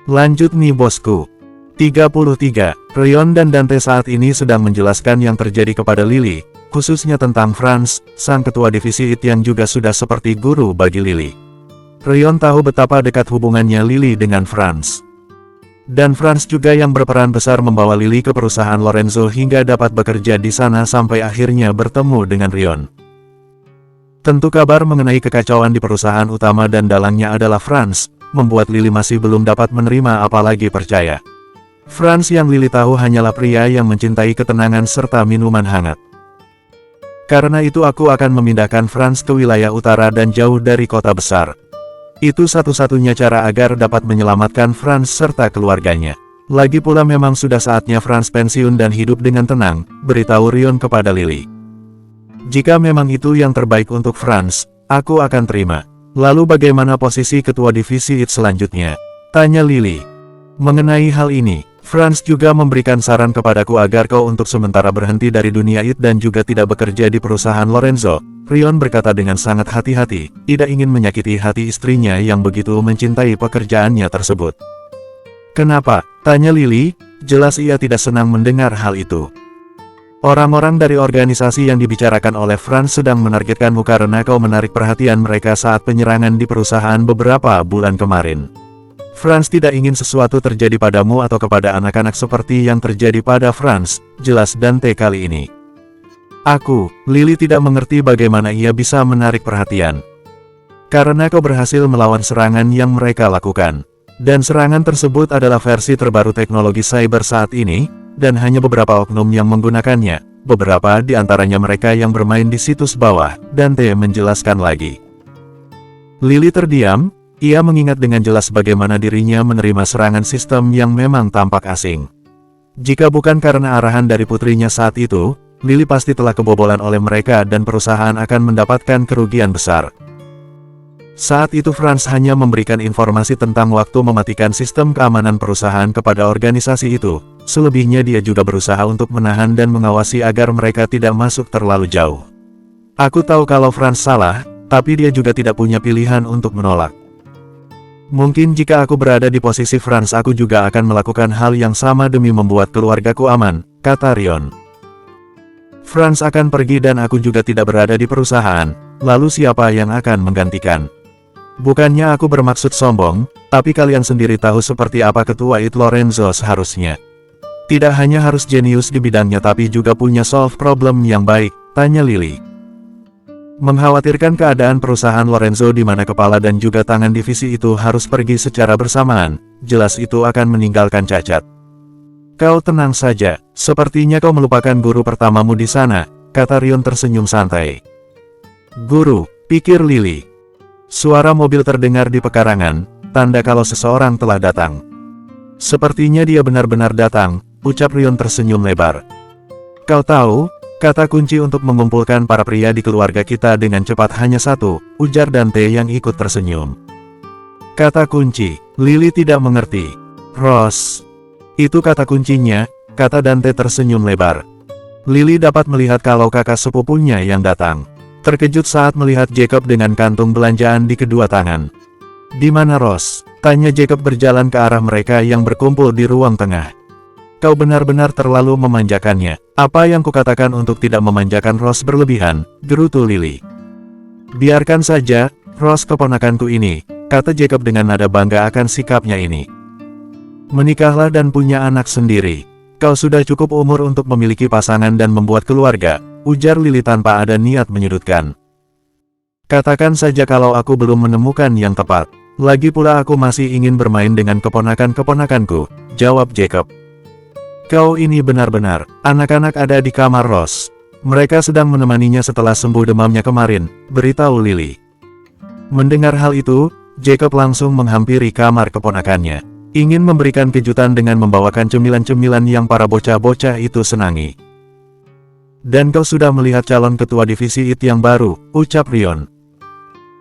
Lanjut nih bosku. 33. Rion dan Dante saat ini sedang menjelaskan yang terjadi kepada Lily, khususnya tentang Franz, sang ketua divisi IT yang juga sudah seperti guru bagi Lily. Rion tahu betapa dekat hubungannya Lily dengan Franz. Dan Franz juga yang berperan besar membawa Lily ke perusahaan Lorenzo hingga dapat bekerja di sana sampai akhirnya bertemu dengan Rion. Tentu kabar mengenai kekacauan di perusahaan utama dan dalangnya adalah Franz, membuat Lily masih belum dapat menerima apalagi percaya. Franz yang Lily tahu hanyalah pria yang mencintai ketenangan serta minuman hangat. Karena itu aku akan memindahkan Franz ke wilayah utara dan jauh dari kota besar. Itu satu-satunya cara agar dapat menyelamatkan Franz serta keluarganya. Lagi pula memang sudah saatnya Franz pensiun dan hidup dengan tenang, beritahu Rion kepada Lily. Jika memang itu yang terbaik untuk Franz, aku akan terima. Lalu bagaimana posisi ketua divisi IT selanjutnya? Tanya Lily. Mengenai hal ini, Franz juga memberikan saran kepadaku agar kau untuk sementara berhenti dari dunia IT dan juga tidak bekerja di perusahaan Lorenzo. Rion berkata dengan sangat hati-hati, tidak ingin menyakiti hati istrinya yang begitu mencintai pekerjaannya tersebut. Kenapa? Tanya Lily, jelas ia tidak senang mendengar hal itu. Orang-orang dari organisasi yang dibicarakan oleh Franz sedang menargetkanmu karena kau menarik perhatian mereka saat penyerangan di perusahaan beberapa bulan kemarin. Franz tidak ingin sesuatu terjadi padamu atau kepada anak-anak seperti yang terjadi pada Franz, jelas Dante kali ini. Lily tidak mengerti bagaimana ia bisa menarik perhatian. Karena kau berhasil melawan serangan yang mereka lakukan. Dan serangan tersebut adalah versi terbaru teknologi cyber saat ini, dan hanya beberapa oknum yang menggunakannya, beberapa di antaranya mereka yang bermain di situs bawah, Dante menjelaskan lagi. Lily terdiam, ia mengingat dengan jelas bagaimana dirinya menerima serangan sistem yang memang tampak asing. Jika bukan karena arahan dari putrinya saat itu, Lily pasti telah kebobolan oleh mereka dan perusahaan akan mendapatkan kerugian besar. Saat itu Franz hanya memberikan informasi tentang waktu mematikan sistem keamanan perusahaan kepada organisasi itu, selebihnya dia juga berusaha untuk menahan dan mengawasi agar mereka tidak masuk terlalu jauh. Aku tahu kalau Franz salah, tapi dia juga tidak punya pilihan untuk menolak. Mungkin jika aku berada di posisi Franz aku juga akan melakukan hal yang sama demi membuat keluargaku aman, kata Rion. Franz akan pergi dan aku juga tidak berada di perusahaan, lalu siapa yang akan menggantikan? Bukannya aku bermaksud sombong, tapi kalian sendiri tahu seperti apa ketua IT Lorenzo seharusnya. Tidak hanya harus jenius di bidangnya tapi juga punya solve problem yang baik, tanya Lily. Mengkhawatirkan keadaan perusahaan Lorenzo di mana kepala dan juga tangan divisi itu harus pergi secara bersamaan, jelas itu akan meninggalkan cacat. Kau tenang saja, sepertinya kau melupakan guru pertamamu di sana, kata Rion tersenyum santai. Guru, pikir Lily. Suara mobil terdengar di pekarangan, tanda kalau seseorang telah datang. Sepertinya dia benar-benar datang, ucap Rion tersenyum lebar. Kau tahu, kata kunci untuk mengumpulkan para pria di keluarga kita dengan cepat hanya satu, ujar Dante yang ikut tersenyum. Kata kunci, Lily tidak mengerti. Rose. Itu kata kuncinya, kata Dante tersenyum lebar. Lily dapat melihat kalau kakak sepupunya yang datang. Terkejut saat melihat Jacob dengan kantung belanjaan di kedua tangan. Di mana Rose? Tanya Jacob berjalan ke arah mereka yang berkumpul di ruang tengah. Kau benar-benar terlalu memanjakannya. Apa yang kukatakan untuk tidak memanjakan Rose berlebihan, gerutu Lily. Biarkan saja, Rose keponakanku ini, kata Jacob dengan nada bangga akan sikapnya ini. Menikahlah dan punya anak sendiri. Kau sudah cukup umur untuk memiliki pasangan dan membuat keluarga, ujar Lily tanpa ada niat menyudutkan. Katakan saja kalau aku belum menemukan yang tepat. Lagi pula aku masih ingin bermain dengan keponakan-keponakanku, jawab Jacob. Kau ini benar-benar, anak-anak ada di kamar Rose. Mereka sedang menemaninya setelah sembuh demamnya kemarin, beritahu Lily. Mendengar hal itu, Jacob langsung menghampiri kamar keponakannya. Ingin memberikan kejutan dengan membawakan cemilan-cemilan yang para bocah-bocah itu senangi. Dan kau sudah melihat calon ketua divisi IT yang baru, ucap Rion.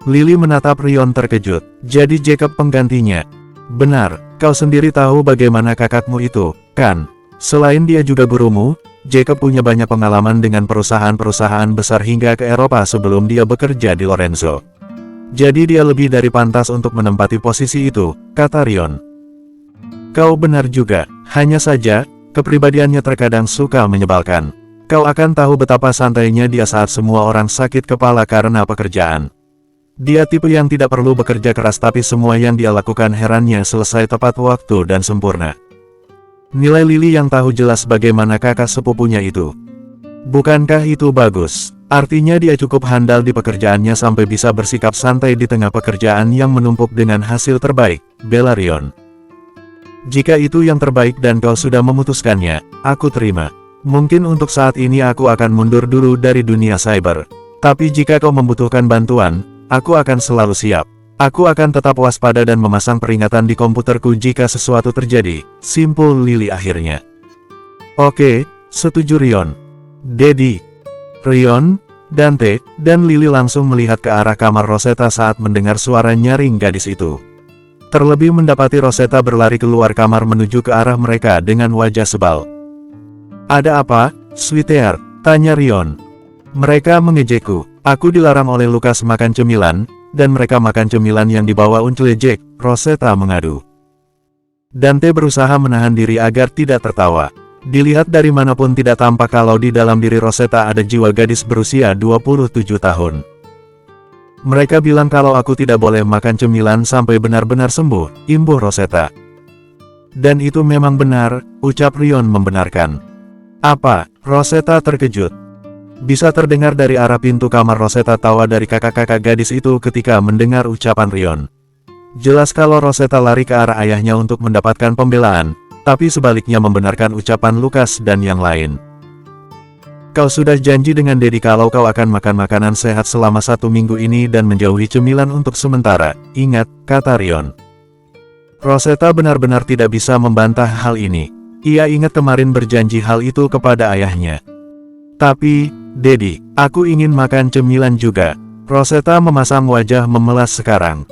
Lily menatap Rion terkejut. Jadi Jacob penggantinya. Benar, kau sendiri tahu bagaimana kakakmu itu, kan? Selain dia juga gurumu, Jacob punya banyak pengalaman dengan perusahaan-perusahaan besar hingga ke Eropa sebelum dia bekerja di Lorenzo. Jadi dia lebih dari pantas untuk menempati posisi itu, kata Rion. Kau benar juga, hanya saja, kepribadiannya terkadang suka menyebalkan. Kau akan tahu betapa santainya dia saat semua orang sakit kepala karena pekerjaan. Dia tipe yang tidak perlu bekerja keras tapi semua yang dia lakukan herannya selesai tepat waktu dan sempurna. Nilai Lily yang tahu jelas bagaimana kakak sepupunya itu. Bukankah itu bagus? Artinya dia cukup handal di pekerjaannya sampai bisa bersikap santai di tengah pekerjaan yang menumpuk dengan hasil terbaik, Bellario. Jika itu yang terbaik dan kau sudah memutuskannya, aku terima. Mungkin untuk saat ini aku akan mundur dulu dari dunia cyber. Tapi jika kau membutuhkan bantuan, aku akan selalu siap. Aku akan tetap waspada dan memasang peringatan di komputerku jika sesuatu terjadi, simpul Lily akhirnya. Oke, setuju Rion. Dedi, Rion, Dante, dan Lily langsung melihat ke arah kamar Rosetta saat mendengar suara nyaring gadis itu. Terlebih mendapati Rosetta berlari keluar kamar menuju ke arah mereka dengan wajah sebal. Ada apa, sweetheart? Tanya Rion. Mereka mengejekku. Aku dilarang oleh Lukas makan cemilan, dan mereka makan cemilan yang dibawa Uncle Jack, Rosetta mengadu. Dante berusaha menahan diri agar tidak tertawa. Dilihat dari manapun tidak tampak kalau di dalam diri Rosetta ada jiwa gadis berusia 27 tahun. Mereka bilang kalau aku tidak boleh makan cemilan sampai benar-benar sembuh, imbuh Rosetta. Dan itu memang benar, ucap Rion membenarkan. Apa? Rosetta terkejut. Bisa terdengar dari arah pintu kamar Rosetta tawa dari kakak-kakak gadis itu ketika mendengar ucapan Rion. Jelas kalau Rosetta lari ke arah ayahnya untuk mendapatkan pembelaan, tapi sebaliknya membenarkan ucapan Lukas dan yang lain. Kau sudah janji dengan Dedi kalau kau akan makan makanan sehat selama 1 minggu ini dan menjauhi cemilan untuk sementara, ingat, kata Rion. Rosetta benar-benar tidak bisa membantah hal ini. Ia ingat kemarin berjanji hal itu kepada ayahnya. Tapi, Dedi, aku ingin makan cemilan juga. Rosetta memasang wajah memelas sekarang.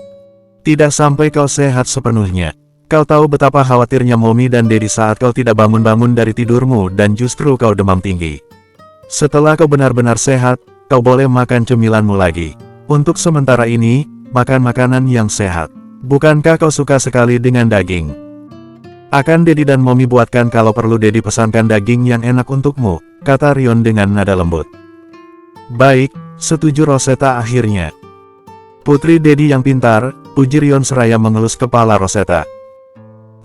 Tidak sampai kau sehat sepenuhnya. Kau tahu betapa khawatirnya Mommy dan Dedi saat kau tidak bangun-bangun dari tidurmu dan justru kau demam tinggi. Setelah kau benar-benar sehat, kau boleh makan cemilanmu lagi. Untuk sementara ini, makan makanan yang sehat. Bukankah kau suka sekali dengan daging? Akan Dedi dan Mommy buatkan kalau perlu Dedi pesankan daging yang enak untukmu, kata Rion dengan nada lembut. Baik, setuju Rosetta akhirnya. Putri Dedi yang pintar, puji Rion seraya mengelus kepala Rosetta.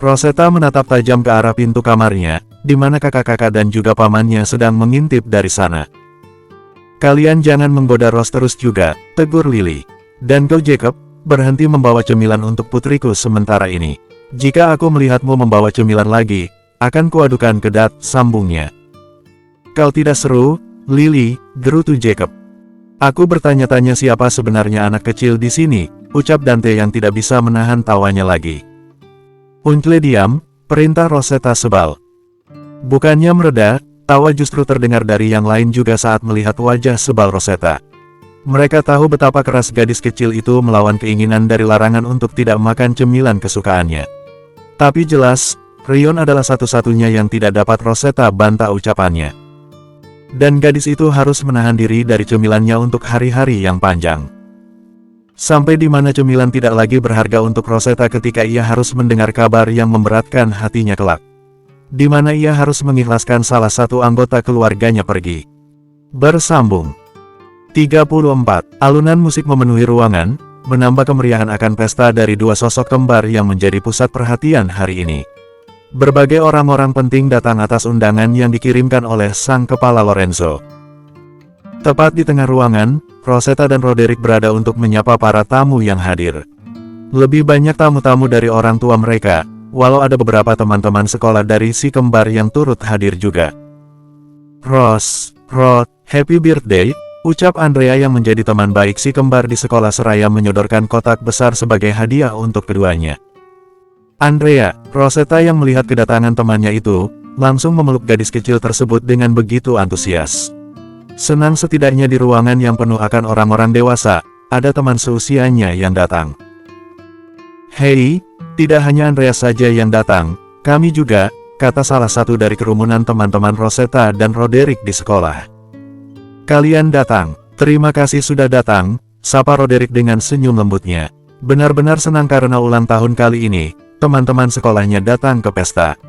Rosetta menatap tajam ke arah pintu kamarnya, di mana kakak-kakak dan juga pamannya sedang mengintip dari sana. Kalian jangan menggoda Rose terus juga, tegur Lily. Dan kau Jacob, berhenti membawa cemilan untuk putriku sementara ini. Jika aku melihatmu membawa cemilan lagi, akan kuadukan ke Dat, sambungnya. Kau tidak seru, Lily, gerutu Jacob. Aku bertanya-tanya siapa sebenarnya anak kecil di sini, ucap Dante yang tidak bisa menahan tawanya lagi. Uncle diam, perintah Rosetta sebal. Bukannya mereda, tawa justru terdengar dari yang lain juga saat melihat wajah sebal Rosetta. Mereka tahu betapa keras gadis kecil itu melawan keinginan dari larangan untuk tidak makan cemilan kesukaannya. Tapi jelas, Rion adalah satu-satunya yang tidak dapat Rosetta bantah ucapannya. Dan gadis itu harus menahan diri dari cemilannya untuk hari-hari yang panjang. Sampai di mana cemilan tidak lagi berharga untuk Rosetta ketika ia harus mendengar kabar yang memberatkan hatinya kelak. Di mana ia harus mengikhlaskan salah satu anggota keluarganya pergi. Bersambung. 34. Alunan musik memenuhi ruangan, menambah kemeriahan akan pesta dari dua sosok kembar yang menjadi pusat perhatian hari ini. Berbagai orang-orang penting datang atas undangan yang dikirimkan oleh sang kepala Lorenzo. Tepat di tengah ruangan, Rosetta dan Roderick berada untuk menyapa para tamu yang hadir. Lebih banyak tamu-tamu dari orang tua mereka, walau ada beberapa teman-teman sekolah dari si kembar yang turut hadir juga. Rod, happy birthday, ucap Andrea yang menjadi teman baik si kembar di sekolah seraya menyodorkan kotak besar sebagai hadiah untuk keduanya. Andrea, Rosetta yang melihat kedatangan temannya itu, langsung memeluk gadis kecil tersebut dengan begitu antusias. Senang setidaknya di ruangan yang penuh akan orang-orang dewasa, ada teman seusianya yang datang. Hei, tidak hanya Andrea saja yang datang, kami juga, kata salah satu dari kerumunan teman-teman Rosetta dan Roderick di sekolah. Kalian datang, terima kasih sudah datang, sapa Roderick dengan senyum lembutnya. Benar-benar senang karena ulang tahun kali ini, teman-teman sekolahnya datang ke pesta.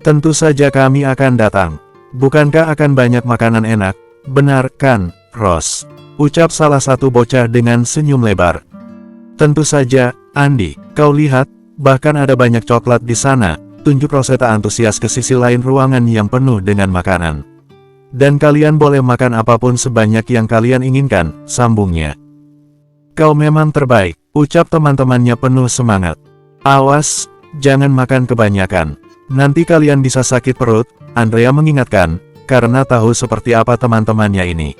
Tentu saja kami akan datang. Bukankah akan banyak makanan enak? Benar kan, Ross? Ucap salah satu bocah dengan senyum lebar. Tentu saja, Andy. Kau lihat, bahkan ada banyak coklat di sana. Tunjuk Rosetta antusias ke sisi lain ruangan yang penuh dengan makanan. Dan kalian boleh makan apapun sebanyak yang kalian inginkan, sambungnya. Kau memang terbaik, ucap teman-temannya penuh semangat. Awas, jangan makan kebanyakan. Nanti kalian bisa sakit perut, Andrea mengingatkan, karena tahu seperti apa teman-temannya ini.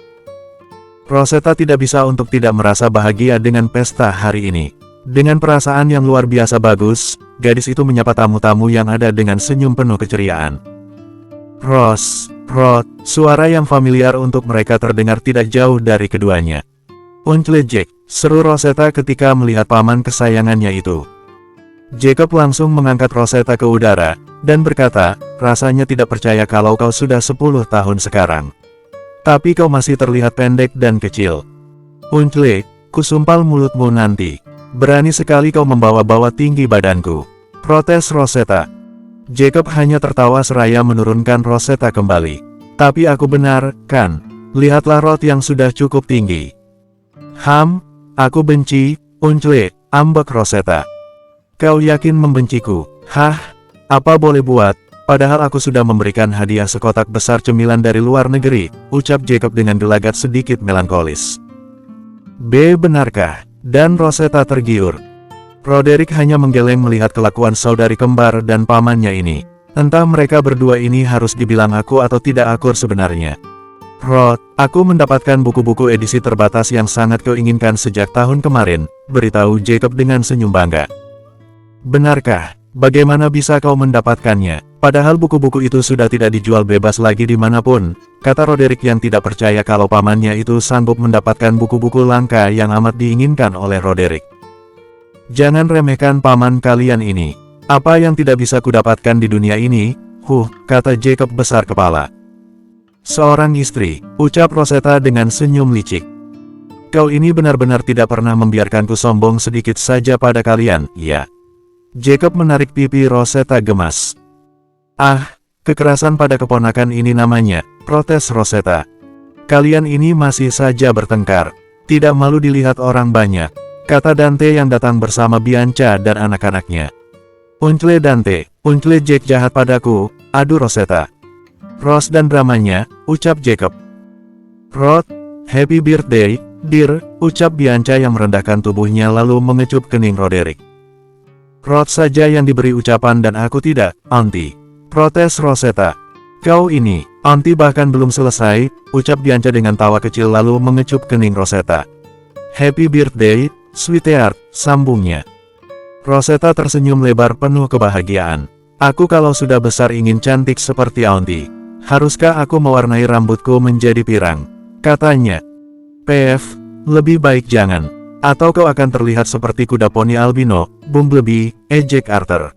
Rosetta tidak bisa untuk tidak merasa bahagia dengan pesta hari ini. Dengan perasaan yang luar biasa bagus, gadis itu menyapa tamu-tamu yang ada dengan senyum penuh keceriaan. Ross, Rod, suara yang familiar untuk mereka terdengar tidak jauh dari keduanya. Uncle Jack, seru Rosetta ketika melihat paman kesayangannya itu. Jacob langsung mengangkat Rosetta ke udara, dan berkata, rasanya tidak percaya kalau kau sudah 10 tahun sekarang. Tapi kau masih terlihat pendek dan kecil. Uncle, kusumpal mulutmu nanti. Berani sekali kau membawa-bawa tinggi badanku. Protes Rosetta. Jacob hanya tertawa seraya menurunkan Rosetta kembali. Tapi aku benar, kan? Lihatlah Rod yang sudah cukup tinggi. Aku benci, Uncle, ambek Rosetta. Kau yakin membenciku? Hah? Apa boleh buat? Padahal aku sudah memberikan hadiah sekotak besar cemilan dari luar negeri, ucap Jacob dengan gelagat sedikit melankolis. Benarkah? Dan Rosetta tergiur. Roderick hanya menggeleng melihat kelakuan saudari kembar dan pamannya ini. Entah mereka berdua ini harus dibilang aku atau tidak akur sebenarnya. Rod, aku mendapatkan buku-buku edisi terbatas yang sangat kau inginkan sejak tahun kemarin, beritahu Jacob dengan senyum bangga. Benarkah? Bagaimana bisa kau mendapatkannya? Padahal buku-buku itu sudah tidak dijual bebas lagi dimanapun, kata Roderick yang tidak percaya kalau pamannya itu sanggup mendapatkan buku-buku langka yang amat diinginkan oleh Roderick. Jangan remehkan paman kalian ini. Apa yang tidak bisa kudapatkan di dunia ini? Kata Jacob besar kepala. Seorang istri, ucap Rosetta dengan senyum licik. Kau ini benar-benar tidak pernah membiarkanku sombong sedikit saja pada kalian, ya. Jacob menarik pipi Rosetta gemas. Kekerasan pada keponakan ini namanya, protes Rosetta. Kalian ini masih saja bertengkar. Tidak malu dilihat orang banyak, kata Dante yang datang bersama Bianca dan anak-anaknya. Uncle Dante, Uncle Jack jahat padaku, adu Rosetta. Ross dan dramanya, ucap Jacob. Rod, happy birthday, dear, ucap Bianca yang merendahkan tubuhnya lalu mengecup kening Roderick. Rod saja yang diberi ucapan dan aku tidak, Auntie. Protes Rosetta. Kau ini, Auntie bahkan belum selesai, ucap Bianca dengan tawa kecil lalu mengecup kening Rosetta. Happy birthday, sweetheart, sambungnya. Rosetta tersenyum lebar penuh kebahagiaan. Aku kalau sudah besar ingin cantik seperti Auntie. Haruskah aku mewarnai rambutku menjadi pirang? Katanya. Lebih baik jangan. Atau kau akan terlihat seperti kuda poni albino, Bumblebee, ejek Arthur.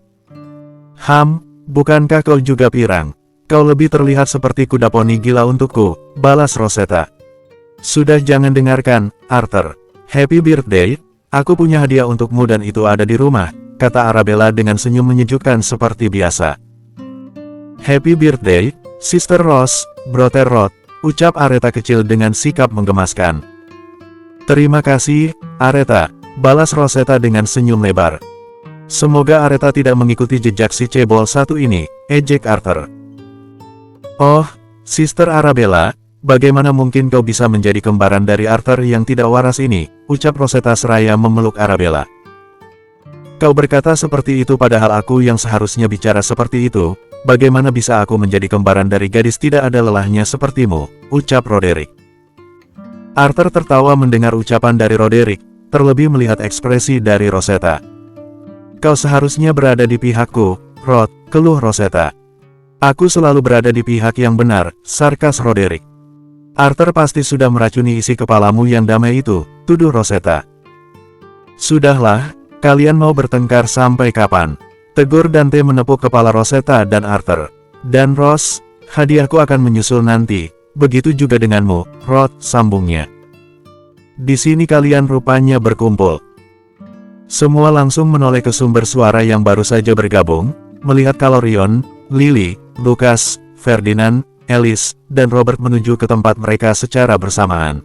Bukankah kau juga pirang? Kau lebih terlihat seperti kuda poni gila untukku, balas Rosetta. Sudah jangan dengarkan, Arthur. Happy birthday, aku punya hadiah untukmu dan itu ada di rumah, kata Arabella dengan senyum menyejukkan seperti biasa. Happy birthday, Sister Ross, Brother Rod, ucap Aretha kecil dengan sikap menggemaskan. Terima kasih, Aretha, balas Rosetta dengan senyum lebar. Semoga Aretha tidak mengikuti jejak si cebol satu ini, ejek Arthur. Oh, Sister Arabella, bagaimana mungkin kau bisa menjadi kembaran dari Arthur yang tidak waras ini, ucap Rosetta seraya memeluk Arabella. Kau berkata seperti itu padahal aku yang seharusnya bicara seperti itu, bagaimana bisa aku menjadi kembaran dari gadis tidak ada lelahnya sepertimu, ucap Roderick. Arthur tertawa mendengar ucapan dari Roderick, terlebih melihat ekspresi dari Rosetta. Kau seharusnya berada di pihakku, Rod, keluh Rosetta. Aku selalu berada di pihak yang benar, sarkas Roderick. Arthur pasti sudah meracuni isi kepalamu yang damai itu, tuduh Rosetta. Sudahlah, kalian mau bertengkar sampai kapan? Tegur Dante menepuk kepala Rosetta dan Arthur. Dan Ross, hadiahku akan menyusul nanti. Begitu juga denganmu, Rod, sambungnya. Di sini kalian rupanya berkumpul. Semua langsung menoleh ke sumber suara yang baru saja bergabung, melihat kalau Rion, Lily, Lucas, Ferdinand, Alice, dan Robert menuju ke tempat mereka secara bersamaan.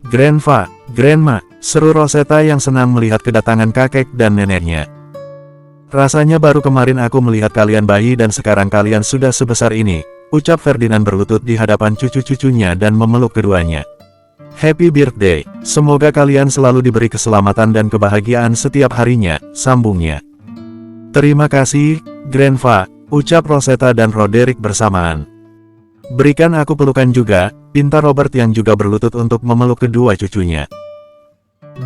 "Grandpa, Grandma," seru Rosetta yang senang melihat kedatangan kakek dan neneknya. "Rasanya baru kemarin aku melihat kalian bayi dan sekarang kalian sudah sebesar ini," ucap Ferdinand berlutut di hadapan cucu-cucunya dan memeluk keduanya. "Happy birthday, semoga kalian selalu diberi keselamatan dan kebahagiaan setiap harinya," sambungnya. "Terima kasih, Grandpa," ucap Rosetta dan Roderick bersamaan. "Berikan aku pelukan juga," pinta Robert yang juga berlutut untuk memeluk kedua cucunya.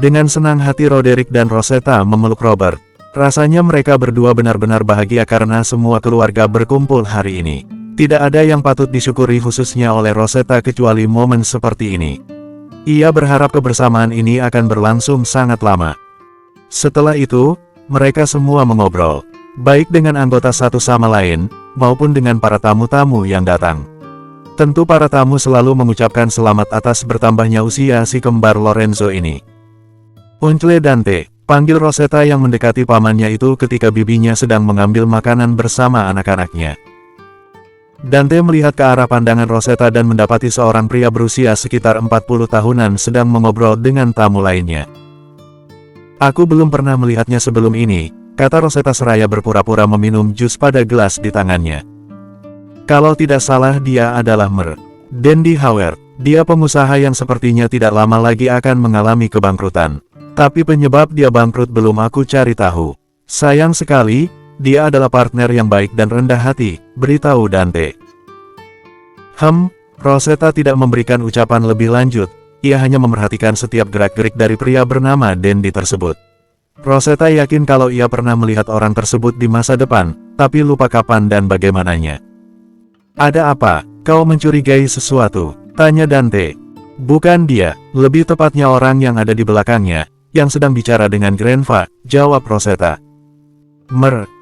Dengan senang hati Roderick dan Rosetta memeluk Robert. Rasanya mereka berdua benar-benar bahagia karena semua keluarga berkumpul hari ini. Tidak ada yang patut disyukuri khususnya oleh Rosetta kecuali momen seperti ini. Ia berharap kebersamaan ini akan berlangsung sangat lama. Setelah itu, mereka semua mengobrol, baik dengan anggota satu sama lain, maupun dengan para tamu-tamu yang datang. Tentu para tamu selalu mengucapkan selamat atas bertambahnya usia si kembar Lorenzo ini. "Uncle Dante," panggil Rosetta yang mendekati pamannya itu ketika bibinya sedang mengambil makanan bersama anak-anaknya. Dante melihat ke arah pandangan Rosetta dan mendapati seorang pria berusia sekitar 40 tahunan sedang mengobrol dengan tamu lainnya. "Aku belum pernah melihatnya sebelum ini," kata Rosetta seraya berpura-pura meminum jus pada gelas di tangannya. "Kalau tidak salah dia adalah Dandy Howard. Dia pengusaha yang sepertinya tidak lama lagi akan mengalami kebangkrutan. Tapi penyebab dia bangkrut belum aku cari tahu. Sayang sekali, dia adalah partner yang baik dan rendah hati," beritahu Dante. Rosetta tidak memberikan ucapan lebih lanjut, ia hanya memerhatikan setiap gerak-gerik dari pria bernama Dandy tersebut. Rosetta yakin kalau ia pernah melihat orang tersebut di masa depan, tapi lupa kapan dan bagaimananya. "Ada apa? Kau mencurigai sesuatu?" tanya Dante. "Bukan dia, lebih tepatnya orang yang ada di belakangnya, yang sedang bicara dengan Grandpa," jawab Rosetta.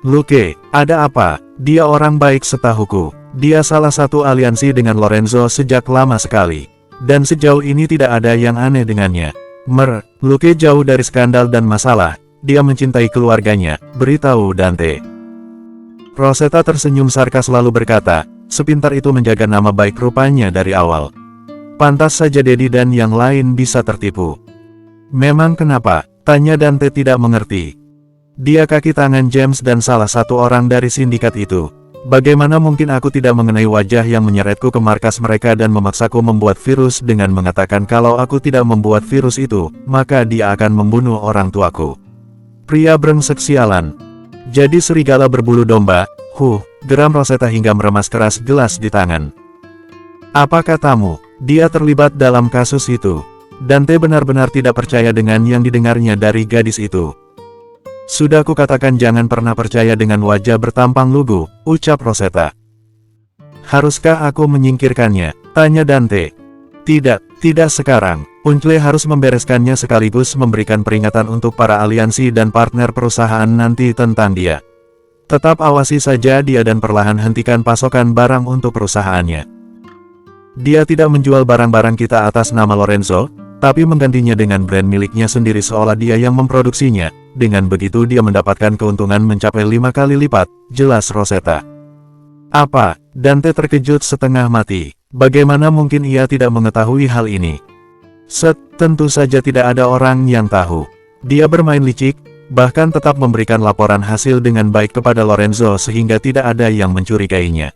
Luke, ada apa? Dia orang baik setahuku. Dia salah satu aliansi dengan Lorenzo sejak lama sekali. Dan sejauh ini tidak ada yang aneh dengannya. Luke jauh dari skandal dan masalah. Dia mencintai keluarganya," beritahu Dante. Rosetta tersenyum sarkas lalu berkata, "Sepintar itu menjaga nama baik rupanya dari awal. Pantas saja Daddy dan yang lain bisa tertipu." "Memang kenapa?" tanya Dante tidak mengerti. "Dia kaki tangan James dan salah satu orang dari sindikat itu. Bagaimana mungkin aku tidak mengenai wajah yang menyeretku ke markas mereka dan memaksaku membuat virus dengan mengatakan kalau aku tidak membuat virus itu, maka dia akan membunuh orang tuaku. Pria brengsek sialan. Jadi serigala berbulu domba." Geram Rosetta hingga meremas keras gelas di tangan. "Apa katamu? Dia terlibat dalam kasus itu?" Dante benar-benar tidak percaya dengan yang didengarnya dari gadis itu. "Sudah kukatakan jangan pernah percaya dengan wajah bertampang lugu," ucap Rosetta. "Haruskah aku menyingkirkannya?" tanya Dante. Tidak sekarang. Uncle harus membereskannya sekaligus memberikan peringatan untuk para aliansi dan partner perusahaan nanti tentang dia. Tetap awasi saja dia dan perlahan hentikan pasokan barang untuk perusahaannya. Dia tidak menjual barang-barang kita atas nama Lorenzo, tapi menggantinya dengan brand miliknya sendiri seolah dia yang memproduksinya. Dengan begitu dia mendapatkan keuntungan mencapai 5 kali lipat, jelas Rosetta. "Apa?" Dante terkejut setengah mati. Bagaimana mungkin ia tidak mengetahui hal ini? Tentu saja tidak ada orang yang tahu. Dia bermain licik, bahkan tetap memberikan laporan hasil dengan baik kepada Lorenzo sehingga tidak ada yang mencurigainya.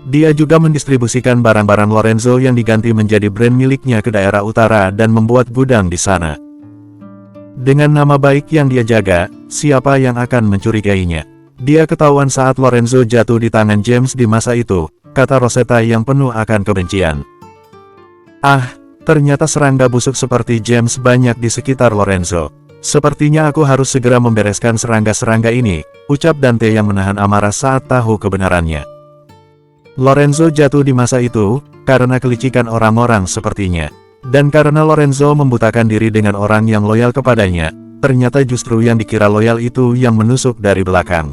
Dia juga mendistribusikan barang-barang Lorenzo yang diganti menjadi brand miliknya ke daerah utara dan membuat gudang di sana. Dengan nama baik yang dia jaga, siapa yang akan mencurigainya? Dia ketahuan saat Lorenzo jatuh di tangan James di masa itu, kata Rosetta yang penuh akan kebencian. Ternyata serangga busuk seperti James banyak di sekitar Lorenzo. Sepertinya aku harus segera membereskan serangga-serangga ini, ucap Dante yang menahan amarah saat tahu kebenarannya. Lorenzo jatuh di masa itu, karena kelicikan orang-orang sepertinya. Dan karena Lorenzo membutakan diri dengan orang yang loyal kepadanya, ternyata justru yang dikira loyal itu yang menusuk dari belakang.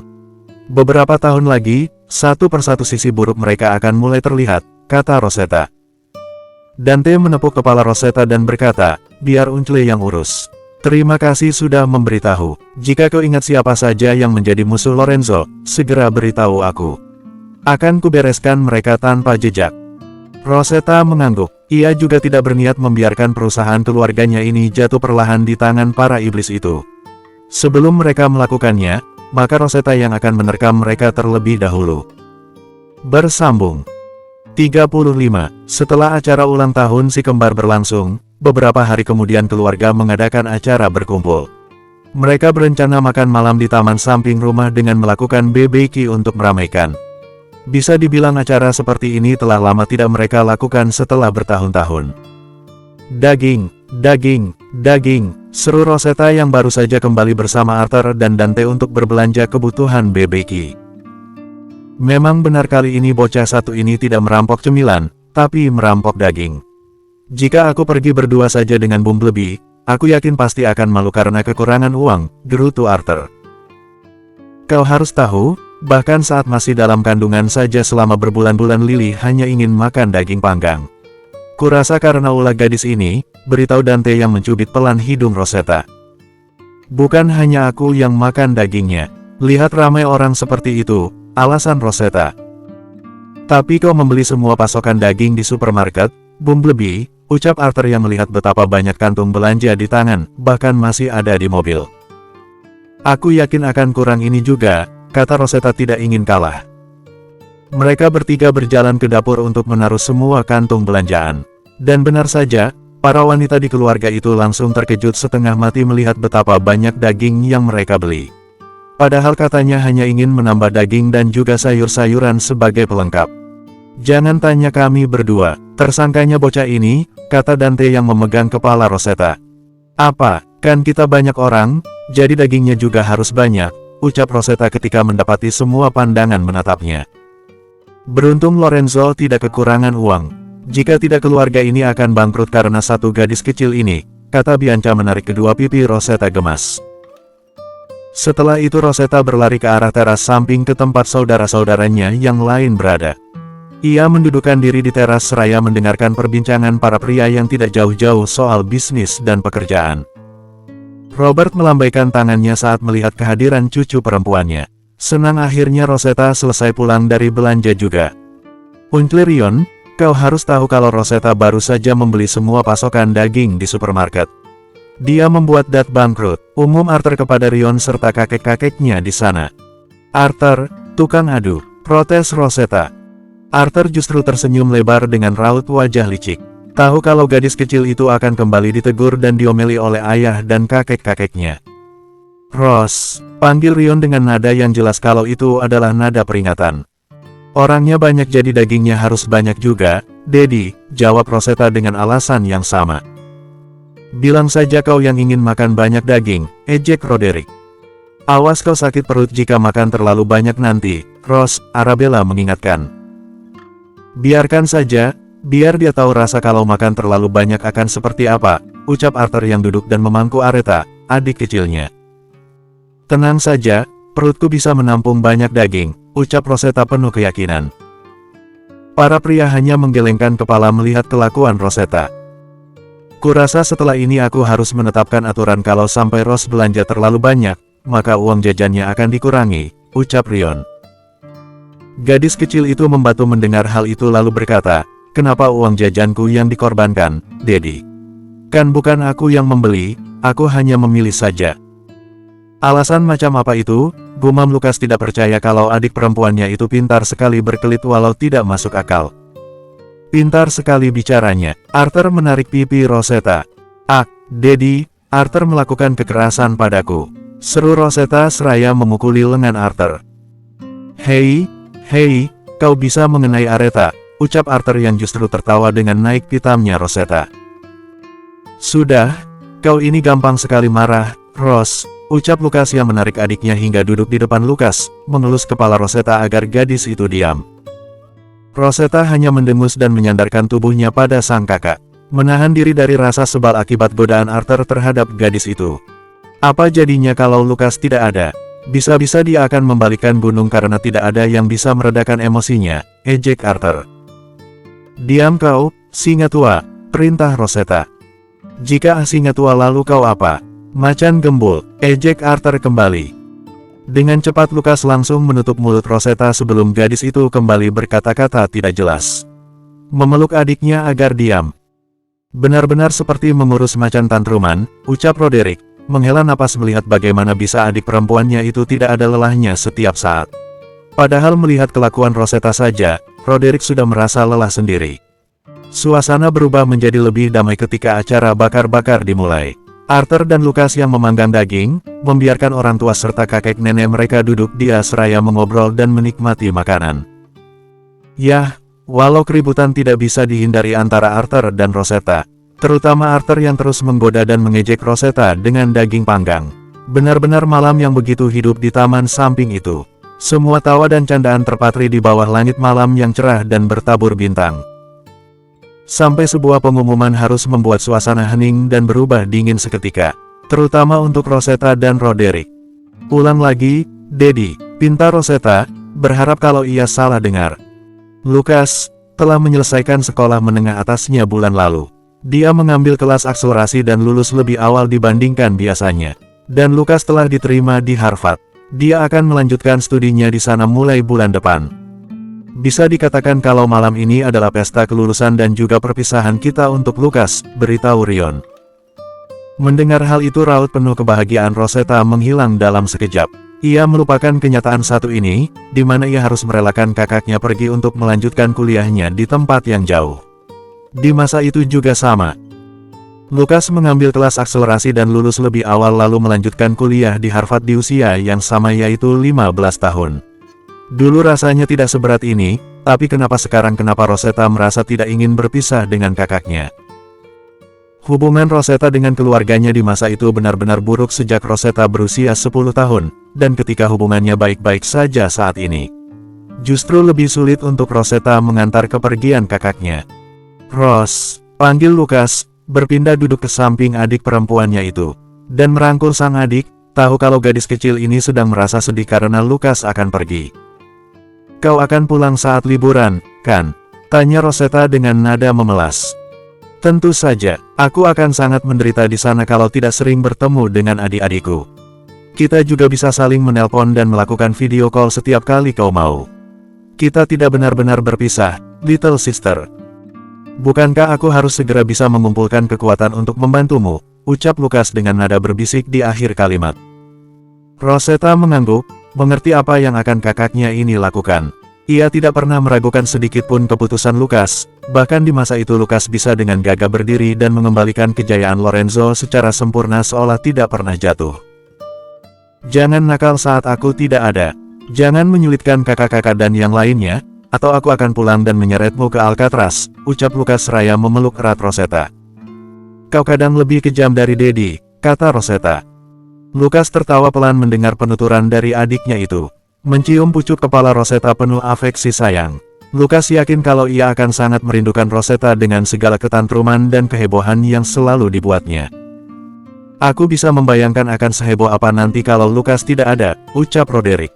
Beberapa tahun lagi, satu persatu sisi buruk mereka akan mulai terlihat, kata Rosetta. Dante menepuk kepala Rosetta dan berkata, biar Uncle yang urus. Terima kasih sudah memberitahu. Jika kau ingat siapa saja yang menjadi musuh Lorenzo, segera beritahu aku. Akan kubereskan mereka tanpa jejak. Rosetta mengangguk. Ia juga tidak berniat membiarkan perusahaan keluarganya ini jatuh perlahan di tangan para iblis itu. Sebelum mereka melakukannya, maka Rosetta yang akan menerkam mereka terlebih dahulu. Bersambung 35. Setelah acara ulang tahun si kembar berlangsung, beberapa hari kemudian keluarga mengadakan acara berkumpul. Mereka berencana makan malam di taman samping rumah dengan melakukan BBQ untuk meramaikan. Bisa dibilang acara seperti ini telah lama tidak mereka lakukan setelah bertahun-tahun. Daging, daging, daging, seru Rosetta yang baru saja kembali bersama Arthur dan Dante untuk berbelanja kebutuhan BBQ. Memang benar kali ini bocah satu ini tidak merampok cemilan, tapi merampok daging. Jika aku pergi berdua saja dengan Bumblebee, aku yakin pasti akan malu karena kekurangan uang, gerutu Arthur. Kau harus tahu, bahkan saat masih dalam kandungan saja selama berbulan-bulan Lily hanya ingin makan daging panggang. Kurasa karena ulah gadis ini, beritahu Dante yang mencubit pelan hidung Rosetta. Bukan hanya aku yang makan dagingnya, lihat ramai orang seperti itu, alasan Rosetta. Tapi kau membeli semua pasokan daging di supermarket, Bumblebee, ucap Arthur yang melihat betapa banyak kantung belanja di tangan, bahkan masih ada di mobil. Aku yakin akan kurang ini juga, kata Rosetta tidak ingin kalah. Mereka bertiga berjalan ke dapur untuk menaruh semua kantung belanjaan. Dan benar saja, para wanita di keluarga itu langsung terkejut setengah mati melihat betapa banyak daging yang mereka beli. Padahal katanya hanya ingin menambah daging dan juga sayur-sayuran sebagai pelengkap. Jangan tanya kami berdua, tersangkanya bocah ini, kata Dante yang memegang kepala Rosetta. Apa, kan kita banyak orang, jadi dagingnya juga harus banyak, ucap Rosetta ketika mendapati semua pandangan menatapnya. Beruntung Lorenzo tidak kekurangan uang. Jika tidak keluarga ini akan bangkrut karena satu gadis kecil ini, kata Bianca menarik kedua pipi Rosetta gemas. Setelah itu Rosetta berlari ke arah teras samping ke tempat saudara-saudaranya yang lain berada. Ia mendudukkan diri di teras seraya mendengarkan perbincangan para pria yang tidak jauh-jauh soal bisnis dan pekerjaan. Robert melambaikan tangannya saat melihat kehadiran cucu perempuannya. Senang akhirnya Rosetta selesai pulang dari belanja juga. Uncle Rion, kau harus tahu kalau Rosetta baru saja membeli semua pasokan daging di supermarket. Dia membuat Dad bangkrut, umum Arthur kepada Rion serta kakek-kakeknya di sana. Arthur, tukang adu, protes Rosetta. Arthur justru tersenyum lebar dengan raut wajah licik. Tahu kalau gadis kecil itu akan kembali ditegur dan diomeli oleh ayah dan kakek-kakeknya. Rose, panggil Rion dengan nada yang jelas kalau itu adalah nada peringatan. Orangnya banyak jadi dagingnya harus banyak juga, Daddy, jawab Rosetta dengan alasan yang sama. Bilang saja kau yang ingin makan banyak daging, ejek Roderick. Awas kau sakit perut jika makan terlalu banyak nanti, Rose, Arabella mengingatkan. Biarkan saja, biar dia tahu rasa kalau makan terlalu banyak akan seperti apa, ucap Arthur yang duduk dan memangku Aretha, adik kecilnya. Tenang saja, perutku bisa menampung banyak daging, ucap Rosetta penuh keyakinan. Para pria hanya menggelengkan kepala melihat kelakuan Rosetta. Kurasa setelah ini aku harus menetapkan aturan kalau sampai Rose belanja terlalu banyak, maka uang jajannya akan dikurangi, ucap Rion. Gadis kecil itu membatu mendengar hal itu lalu berkata, kenapa uang jajanku yang dikorbankan, Daddy? Kan bukan aku yang membeli, aku hanya memilih saja. Alasan macam apa itu? Gumam Lukas tidak percaya kalau adik perempuannya itu pintar sekali berkelit walau tidak masuk akal. Pintar sekali bicaranya, Arthur menarik pipi Rosetta. Daddy, Arthur melakukan kekerasan padaku, seru Rosetta seraya memukuli lengan Arthur. Hei, kau bisa mengenai Aretha, ucap Arthur yang justru tertawa dengan naik pitamnya Rosetta. Sudah, kau ini gampang sekali marah, Rose, ucap Lukas yang menarik adiknya hingga duduk di depan Lukas, mengelus kepala Rosetta agar gadis itu diam. Rosetta hanya mendengus dan menyandarkan tubuhnya pada sang kakak, menahan diri dari rasa sebal akibat godaan Arthur terhadap gadis itu. Apa jadinya kalau Lukas tidak ada? Bisa-bisa dia akan membalikkan gunung karena tidak ada yang bisa meredakan emosinya, ejek Arthur. Diam kau, singa tua, perintah Rosetta. Jika singa tua lalu kau apa? Macan gembul, ejek Arthur kembali. Dengan cepat Lukas langsung menutup mulut Rosetta sebelum gadis itu kembali berkata-kata tidak jelas. Memeluk adiknya agar diam. Benar-benar seperti mengurus macan tantruman, ucap Roderick, menghela napas melihat bagaimana bisa adik perempuannya itu tidak ada lelahnya setiap saat. Padahal melihat kelakuan Rosetta saja, Roderick sudah merasa lelah sendiri. Suasana berubah menjadi lebih damai ketika acara bakar-bakar dimulai. Arthur dan Lukas yang memanggang daging, membiarkan orang tua serta kakek nenek mereka duduk di seraya mengobrol dan menikmati makanan. Yah, walau keributan tidak bisa dihindari antara Arthur dan Rosetta, terutama Arthur yang terus menggoda dan mengejek Rosetta dengan daging panggang. Benar-benar malam yang begitu hidup di taman samping itu. Semua tawa dan candaan terpatri di bawah langit malam yang cerah dan bertabur bintang. Sampai sebuah pengumuman harus membuat suasana hening dan berubah dingin seketika, terutama untuk Rosetta dan Roderick. Ulang lagi, Daddy, pinta Rosetta, berharap kalau ia salah dengar. Lukas telah menyelesaikan sekolah menengah atasnya bulan lalu. Dia mengambil kelas akselerasi dan lulus lebih awal dibandingkan biasanya. Dan Lukas telah diterima di Harvard. Dia akan melanjutkan studinya di sana mulai bulan depan. Bisa dikatakan kalau malam ini adalah pesta kelulusan dan juga perpisahan kita untuk Lukas, beritahu Rion. Mendengar hal itu raut penuh kebahagiaan Rosetta menghilang dalam sekejap. Ia melupakan kenyataan satu ini, di mana ia harus merelakan kakaknya pergi untuk melanjutkan kuliahnya di tempat yang jauh. Di masa itu juga sama. Lukas mengambil kelas akselerasi dan lulus lebih awal lalu melanjutkan kuliah di Harvard di usia yang sama yaitu 15 tahun. Dulu rasanya tidak seberat ini, tapi kenapa Rosetta merasa tidak ingin berpisah dengan kakaknya? Hubungan Rosetta dengan keluarganya di masa itu benar-benar buruk sejak Rosetta berusia 10 tahun, dan ketika hubungannya baik-baik saja saat ini. Justru lebih sulit untuk Rosetta mengantar kepergian kakaknya. Ros, panggil Lukas, berpindah duduk ke samping adik perempuannya itu, dan merangkul sang adik, tahu kalau gadis kecil ini sedang merasa sedih karena Lukas akan pergi. Kau akan pulang saat liburan, kan? Tanya Rosetta dengan nada memelas. Tentu saja, aku akan sangat menderita di sana kalau tidak sering bertemu dengan adik-adikku. Kita juga bisa saling menelpon dan melakukan video call setiap kali kau mau. Kita tidak benar-benar berpisah, little sister. Bukankah aku harus segera bisa mengumpulkan kekuatan untuk membantumu? Ucap Lukas dengan nada berbisik di akhir kalimat. Rosetta mengangguk, mengerti apa yang akan kakaknya ini lakukan. Ia tidak pernah meragukan sedikit pun keputusan Lukas, bahkan di masa itu Lukas bisa dengan gagah berdiri dan mengembalikan kejayaan Lorenzo secara sempurna seolah tidak pernah jatuh. Jangan nakal saat aku tidak ada. Jangan menyulitkan kakak-kakak dan yang lainnya, atau aku akan pulang dan menyeretmu ke Alcatraz, ucap Lukas seraya memeluk erat Rosetta. Kau kadang lebih kejam dari Daddy, kata Rosetta. Lukas tertawa pelan mendengar penuturan dari adiknya itu. Mencium pucuk kepala Rosetta penuh afeksi sayang. Lukas yakin kalau ia akan sangat merindukan Rosetta dengan segala ketantruman dan kehebohan yang selalu dibuatnya. Aku bisa membayangkan akan seheboh apa nanti kalau Lukas tidak ada, ucap Roderick.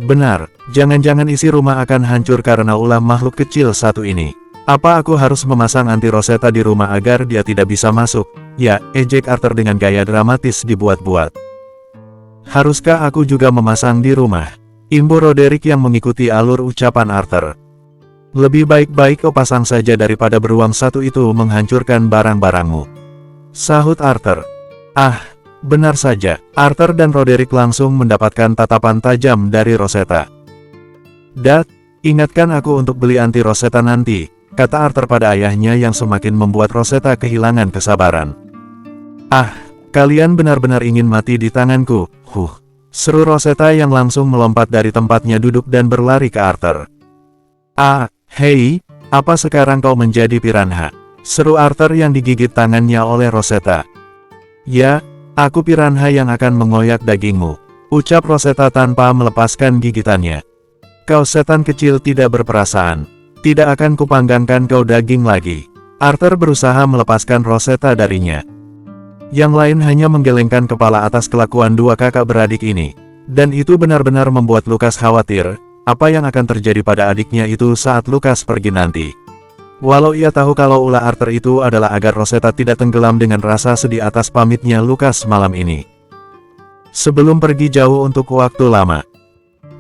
Benar, jangan-jangan isi rumah akan hancur karena ulah makhluk kecil satu ini. Apa aku harus memasang anti Rosetta di rumah agar dia tidak bisa masuk? Ya, ejek Arthur dengan gaya dramatis dibuat-buat. Haruskah aku juga memasang di rumah? Imbu Roderick yang mengikuti alur ucapan Arthur. Lebih baik-baik kau pasang saja daripada beruang satu itu menghancurkan barang-barangmu, sahut Arthur. Ah, benar saja, Arthur dan Roderick langsung mendapatkan tatapan tajam dari Rosetta. Dad, ingatkan aku untuk beli anti Rosetta nanti, kata Arthur pada ayahnya yang semakin membuat Rosetta kehilangan kesabaran. Ah, kalian benar-benar ingin mati di tanganku, seru Rosetta yang langsung melompat dari tempatnya duduk dan berlari ke Arthur. Ah, hei, apa sekarang kau menjadi piranha? Seru Arthur yang digigit tangannya oleh Rosetta. Ya, aku piranha yang akan mengoyak dagingmu, ucap Rosetta tanpa melepaskan gigitannya. Kau setan kecil tidak berperasaan. Tidak akan kupanggangkan kau daging lagi. Arthur berusaha melepaskan Rosetta darinya. Yang lain hanya menggelengkan kepala atas kelakuan dua kakak beradik ini. Dan itu benar-benar membuat Lukas khawatir, apa yang akan terjadi pada adiknya itu saat Lukas pergi nanti. Walau ia tahu kalau ulah Arthur itu adalah agar Rosetta tidak tenggelam dengan rasa sedih atas pamitnya Lukas malam ini. Sebelum pergi jauh untuk waktu lama.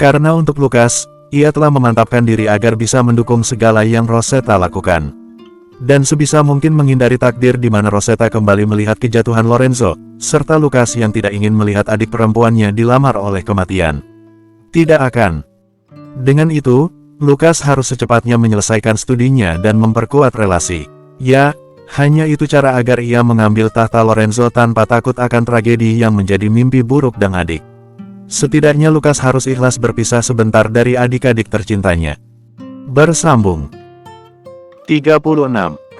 Karena untuk Lukas, ia telah memantapkan diri agar bisa mendukung segala yang Rosetta lakukan. Dan sebisa mungkin menghindari takdir di mana Rosetta kembali melihat kejatuhan Lorenzo, serta Lukas yang tidak ingin melihat adik perempuannya dilamar oleh kematian. Tidak akan. Dengan itu, Lukas harus secepatnya menyelesaikan studinya dan memperkuat relasi. Ya, hanya itu cara agar ia mengambil tahta Lorenzo tanpa takut akan tragedi yang menjadi mimpi buruk dan adik. Setidaknya Lukas harus ikhlas berpisah sebentar dari adik-adik tercintanya. Bersambung. 36.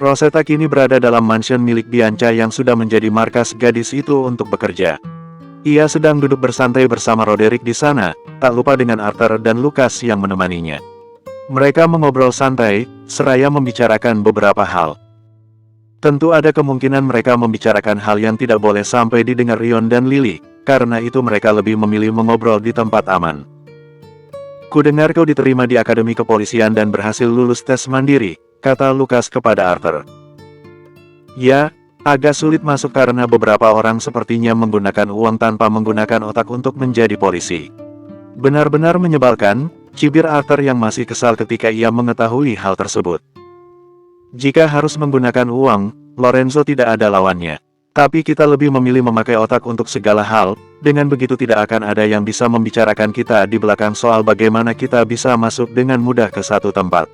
Rosetta kini berada dalam mansion milik Bianca yang sudah menjadi markas gadis itu untuk bekerja. Ia sedang duduk bersantai bersama Roderick di sana, tak lupa dengan Arthur dan Lukas yang menemaninya. Mereka mengobrol santai, seraya membicarakan beberapa hal. Tentu ada kemungkinan mereka membicarakan hal yang tidak boleh sampai didengar Rion dan Lily, karena itu mereka lebih memilih mengobrol di tempat aman. Kudengar kau diterima di Akademi Kepolisian dan berhasil lulus tes mandiri, kata Lukas kepada Arthur. Ya, agak sulit masuk karena beberapa orang sepertinya menggunakan uang tanpa menggunakan otak untuk menjadi polisi. Benar-benar menyebalkan, cibir Arthur yang masih kesal ketika ia mengetahui hal tersebut. Jika harus menggunakan uang, Lorenzo tidak ada lawannya. Tapi kita lebih memilih memakai otak untuk segala hal, dengan begitu tidak akan ada yang bisa membicarakan kita di belakang soal bagaimana kita bisa masuk dengan mudah ke satu tempat.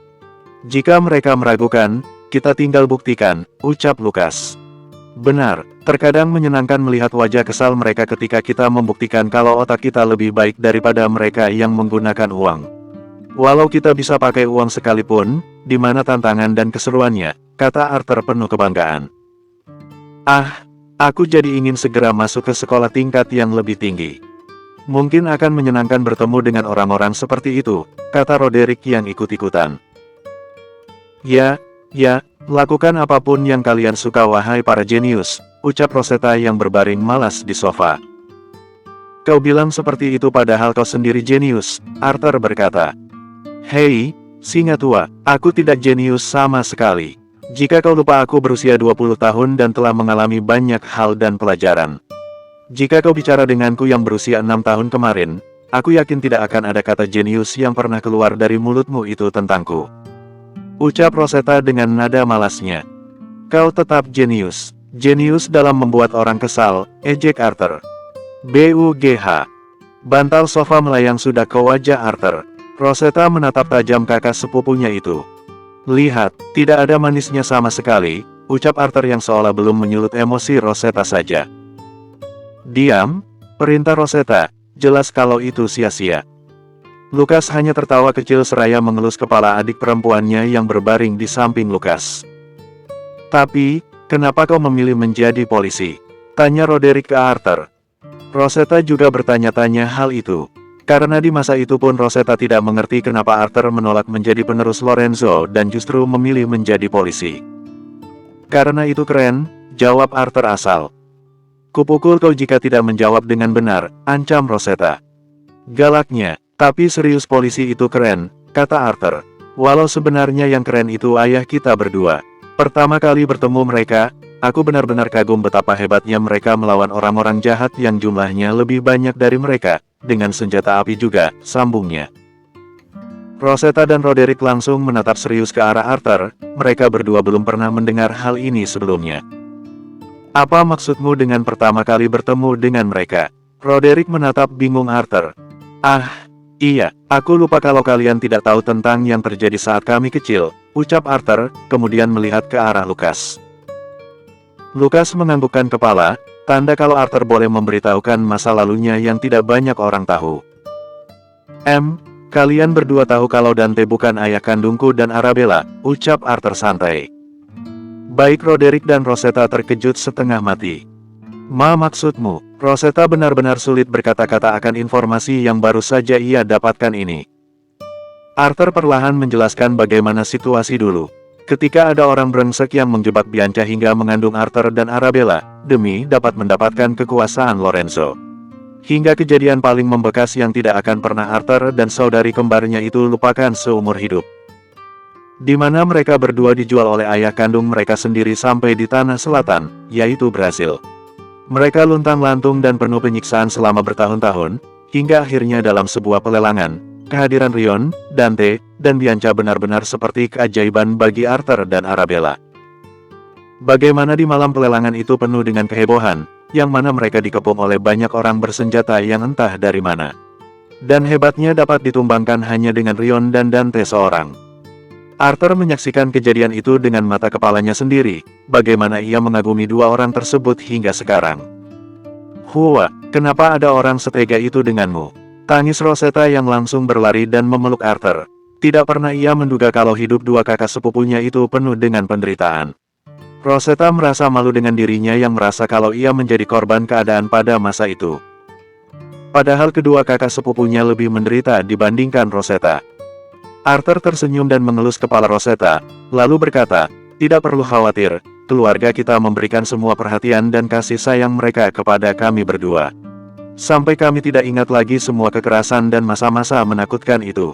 Jika mereka meragukan, kita tinggal buktikan, ucap Lukas. Benar, terkadang menyenangkan melihat wajah kesal mereka ketika kita membuktikan kalau otak kita lebih baik daripada mereka yang menggunakan uang. Walau kita bisa pakai uang sekalipun, di mana tantangan dan keseruannya, kata Arthur penuh kebanggaan. Ah, aku jadi ingin segera masuk ke sekolah tingkat yang lebih tinggi. Mungkin akan menyenangkan bertemu dengan orang-orang seperti itu, kata Roderick yang ikut-ikutan. Ya, lakukan apapun yang kalian suka wahai para jenius, ucap Rosetta yang berbaring malas di sofa. Kau bilang seperti itu padahal kau sendiri jenius, Arthur berkata. Hei, singa tua, aku tidak jenius sama sekali. Jika kau lupa aku berusia 20 tahun dan telah mengalami banyak hal dan pelajaran. Jika kau bicara denganku yang berusia 6 tahun kemarin, aku yakin tidak akan ada kata jenius yang pernah keluar dari mulutmu itu tentangku. Ucap Rosetta dengan nada malasnya. Kau tetap jenius. Jenius dalam membuat orang kesal, ejek Arthur. BUGH. Bantal sofa melayang sudah ke wajah Arthur. Rosetta menatap tajam kakak sepupunya itu. Lihat, tidak ada manisnya sama sekali, ucap Arthur yang seolah belum menyulut emosi Rosetta saja. Diam, perintah Rosetta, jelas kalau itu sia-sia. Lukas hanya tertawa kecil seraya mengelus kepala adik perempuannya yang berbaring di samping Lukas. Tapi, kenapa kau memilih menjadi polisi? Tanya Roderick ke Arthur. Rosetta juga bertanya-tanya hal itu. Karena di masa itu pun Rosetta tidak mengerti kenapa Arthur menolak menjadi penerus Lorenzo dan justru memilih menjadi polisi. Karena itu keren, jawab Arthur asal. Kupukul kau jika tidak menjawab dengan benar, ancam Rosetta. Galaknya. Tapi serius polisi itu keren, kata Arthur. Walau sebenarnya yang keren itu ayah kita berdua. Pertama kali bertemu mereka, aku benar-benar kagum betapa hebatnya mereka melawan orang-orang jahat yang jumlahnya lebih banyak dari mereka, dengan senjata api juga, sambungnya. Rosetta dan Roderick langsung menatap serius ke arah Arthur, mereka berdua belum pernah mendengar hal ini sebelumnya. Apa maksudmu dengan pertama kali bertemu dengan mereka? Roderick menatap bingung Arthur. Iya, aku lupa kalau kalian tidak tahu tentang yang terjadi saat kami kecil, ucap Arthur, kemudian melihat ke arah Lukas. Lukas menganggukkan kepala, tanda kalau Arthur boleh memberitahukan masa lalunya yang tidak banyak orang tahu. Kalian berdua tahu kalau Dante bukan ayah kandungku dan Arabella, ucap Arthur santai. Baik Roderick dan Rosetta terkejut setengah mati. Maksudmu? Rosetta benar-benar sulit berkata-kata akan informasi yang baru saja ia dapatkan ini. Arthur perlahan menjelaskan bagaimana situasi dulu. Ketika ada orang brengsek yang menjebak Bianca hingga mengandung Arthur dan Arabella, demi dapat mendapatkan kekuasaan Lorenzo. Hingga kejadian paling membekas yang tidak akan pernah Arthur dan saudari kembarnya itu lupakan seumur hidup. di mana mereka berdua dijual oleh ayah kandung mereka sendiri sampai di tanah selatan, yaitu Brasil. Mereka luntang-lantung dan penuh penyiksaan selama bertahun-tahun, hingga akhirnya dalam sebuah pelelangan, kehadiran Rion, Dante, dan Bianca benar-benar seperti keajaiban bagi Arthur dan Arabella. Bagaimana di malam pelelangan itu penuh dengan kehebohan, yang mana mereka dikepung oleh banyak orang bersenjata yang entah dari mana. Dan hebatnya dapat ditumbangkan hanya dengan Rion dan Dante seorang. Arthur menyaksikan kejadian itu dengan mata kepalanya sendiri, bagaimana ia mengagumi dua orang tersebut hingga sekarang. "Hua, kenapa ada orang setega itu denganmu?" Tangis Rosetta yang langsung berlari dan memeluk Arthur. Tidak pernah ia menduga kalau hidup dua kakak sepupunya itu penuh dengan penderitaan. Rosetta merasa malu dengan dirinya yang merasa kalau ia menjadi korban keadaan pada masa itu. Padahal kedua kakak sepupunya lebih menderita dibandingkan Rosetta. Arthur tersenyum dan mengelus kepala Rosetta, lalu berkata, "Tidak perlu khawatir, keluarga kita memberikan semua perhatian dan kasih sayang mereka kepada kami berdua. Sampai kami tidak ingat lagi semua kekerasan dan masa-masa menakutkan itu.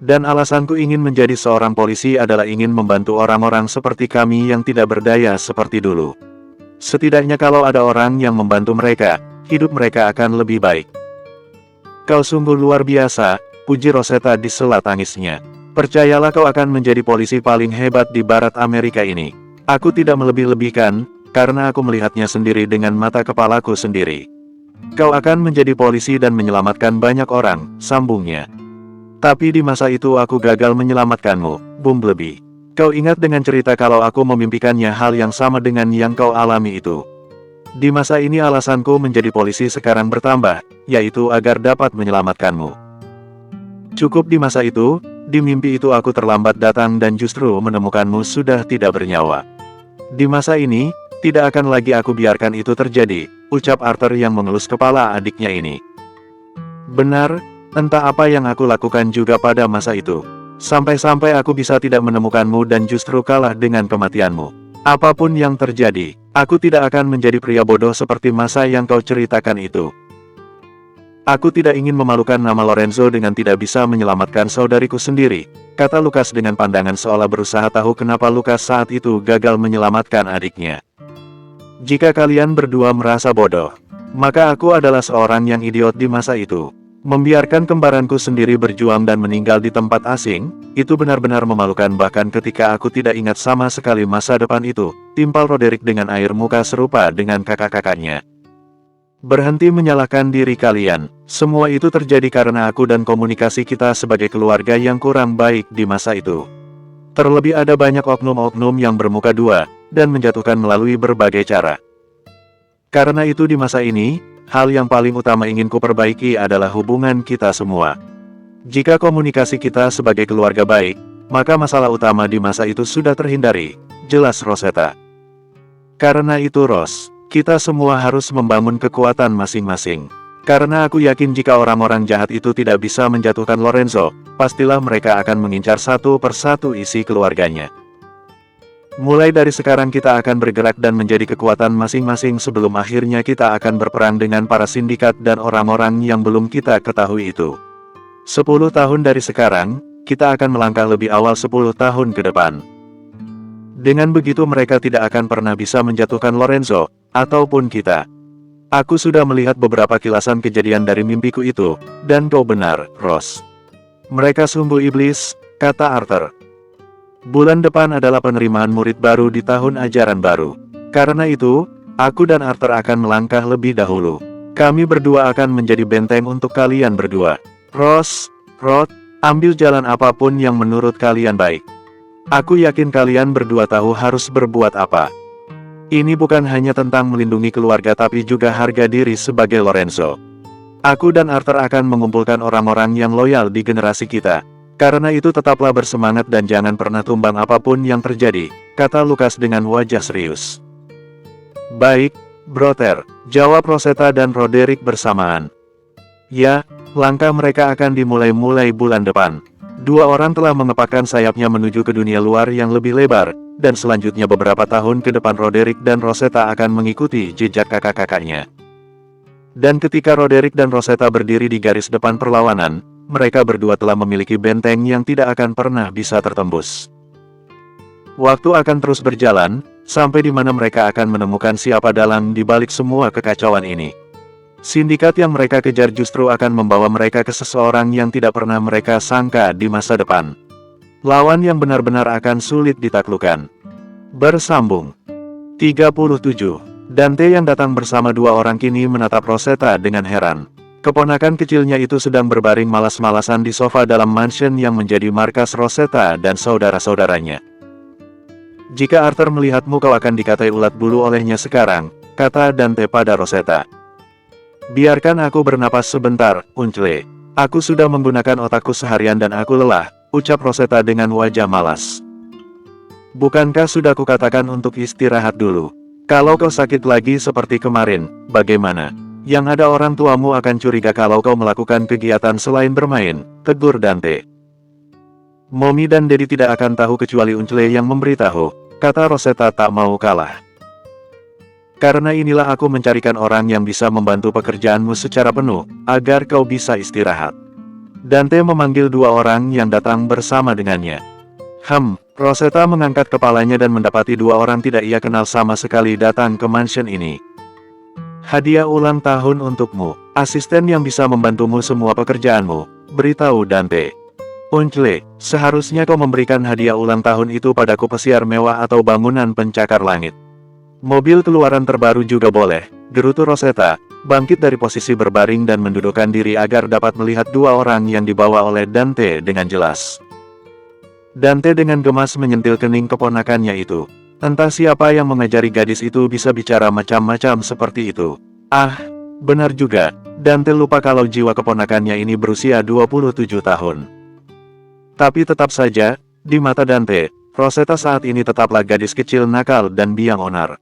Dan alasanku ingin menjadi seorang polisi adalah ingin membantu orang-orang seperti kami yang tidak berdaya seperti dulu. Setidaknya kalau ada orang yang membantu mereka, hidup mereka akan lebih baik." "Kau sungguh luar biasa," puji Rosetta di sela tangisnya. "Percayalah kau akan menjadi polisi paling hebat di barat Amerika ini. Aku tidak melebih-lebihkan, karena aku melihatnya sendiri dengan mata kepalaku sendiri. Kau akan menjadi polisi dan menyelamatkan banyak orang," sambungnya. "Tapi di masa itu aku gagal menyelamatkanmu, Bumblebee. Kau ingat dengan cerita kalau aku memimpikannya hal yang sama dengan yang kau alami itu. Di masa ini alasanku menjadi polisi sekarang bertambah, yaitu agar dapat menyelamatkanmu. Cukup di masa itu, di mimpi itu aku terlambat datang dan justru menemukanmu sudah tidak bernyawa. Di masa ini, tidak akan lagi aku biarkan itu terjadi," ucap Arthur yang mengelus kepala adiknya ini. "Benar, entah apa yang aku lakukan juga pada masa itu. Sampai-sampai aku bisa tidak menemukanmu dan justru kalah dengan kematianmu. Apapun yang terjadi, aku tidak akan menjadi pria bodoh seperti masa yang kau ceritakan itu. Aku tidak ingin memalukan nama Lorenzo dengan tidak bisa menyelamatkan saudariku sendiri," kata Lucas dengan pandangan seolah berusaha tahu kenapa Lucas saat itu gagal menyelamatkan adiknya. "Jika kalian berdua merasa bodoh, maka aku adalah seorang yang idiot di masa itu. Membiarkan kembaranku sendiri berjuang dan meninggal di tempat asing, itu benar-benar memalukan bahkan ketika aku tidak ingat sama sekali masa depan itu," timpal Roderick dengan air muka serupa dengan kakak-kakaknya. "Berhenti menyalahkan diri kalian. Semua itu terjadi karena aku dan komunikasi kita sebagai keluarga yang kurang baik di masa itu. Terlebih ada banyak oknum-oknum yang bermuka dua, dan menjatuhkan melalui berbagai cara. Karena itu di masa ini, hal yang paling utama ingin kuperbaiki adalah hubungan kita semua. Jika komunikasi kita sebagai keluarga baik, maka masalah utama di masa itu sudah terhindari," jelas Rosetta. "Karena itu Ros, kita semua harus membangun kekuatan masing-masing. Karena aku yakin jika orang-orang jahat itu tidak bisa menjatuhkan Lorenzo, pastilah mereka akan mengincar satu persatu isi keluarganya. Mulai dari sekarang kita akan bergerak dan menjadi kekuatan masing-masing sebelum akhirnya kita akan berperang dengan para sindikat dan orang-orang yang belum kita ketahui itu. 10 tahun dari sekarang, kita akan melangkah lebih awal 10 tahun ke depan. Dengan begitu mereka tidak akan pernah bisa menjatuhkan Lorenzo, ataupun kita. Aku sudah melihat beberapa kilasan kejadian dari mimpiku itu, dan kau benar, Ross. Mereka sungguh iblis," kata Arthur. "Bulan depan adalah penerimaan murid baru di tahun ajaran baru. Karena itu, aku dan Arthur akan melangkah lebih dahulu. Kami berdua akan menjadi benteng untuk kalian berdua. Ross, Rod, ambil jalan apapun yang menurut kalian baik. Aku yakin kalian berdua tahu harus berbuat apa. Ini bukan hanya tentang melindungi keluarga tapi juga harga diri sebagai Lorenzo. Aku dan Arthur akan mengumpulkan orang-orang yang loyal di generasi kita. Karena itu tetaplah bersemangat dan jangan pernah tumbang apapun yang terjadi," kata Lucas dengan wajah serius. "Baik, Brother," jawab Rosetta dan Roderick bersamaan. "Ya, langkah mereka akan dimulai bulan depan. Dua orang telah mengepakkan sayapnya menuju ke dunia luar yang lebih lebar, dan selanjutnya beberapa tahun ke depan Roderick dan Rosetta akan mengikuti jejak kakak-kakaknya. Dan ketika Roderick dan Rosetta berdiri di garis depan perlawanan, mereka berdua telah memiliki benteng yang tidak akan pernah bisa tertembus. Waktu akan terus berjalan, sampai di mana mereka akan menemukan siapa dalang di balik semua kekacauan ini. Sindikat yang mereka kejar justru akan membawa mereka ke seseorang yang tidak pernah mereka sangka di masa depan. Lawan yang benar-benar akan sulit ditaklukkan. Bersambung 37. Dante yang datang bersama dua orang kini menatap Rosetta dengan heran. Keponakan kecilnya itu sedang berbaring malas-malasan di sofa dalam mansion yang menjadi markas Rosetta dan saudara-saudaranya. "Jika Arthur melihatmu kau akan dikatai ulat bulu olehnya sekarang," kata Dante pada Rosetta. "Biarkan aku bernapas sebentar, Uncle. Aku sudah menggunakan otakku seharian dan aku lelah," ucap Rosetta dengan wajah malas. "Bukankah sudah kukatakan untuk istirahat dulu? Kalau kau sakit lagi seperti kemarin, bagaimana? Yang ada orang tuamu akan curiga kalau kau melakukan kegiatan selain bermain," tegur Dante. "Mommy dan Daddy tidak akan tahu kecuali Uncle yang memberitahu," kata Rosetta tak mau kalah. "Karena inilah aku mencarikan orang yang bisa membantu pekerjaanmu secara penuh, agar kau bisa istirahat." Dante memanggil dua orang yang datang bersama dengannya. Rosetta mengangkat kepalanya dan mendapati dua orang tidak ia kenal sama sekali datang ke mansion ini. "Hadiah ulang tahun untukmu, asisten yang bisa membantumu semua pekerjaanmu," beritahu Dante. "Uncle, seharusnya kau memberikan hadiah ulang tahun itu padaku pesiar mewah atau bangunan pencakar langit. Mobil keluaran terbaru juga boleh," gerutu Rosetta, bangkit dari posisi berbaring dan mendudukkan diri agar dapat melihat dua orang yang dibawa oleh Dante dengan jelas. Dante dengan gemas menyentil kening keponakannya itu. Entah siapa yang mengajari gadis itu bisa bicara macam-macam seperti itu. Benar juga, Dante lupa kalau jiwa keponakannya ini berusia 27 tahun. Tapi tetap saja, di mata Dante, Rosetta saat ini tetaplah gadis kecil nakal dan biang onar.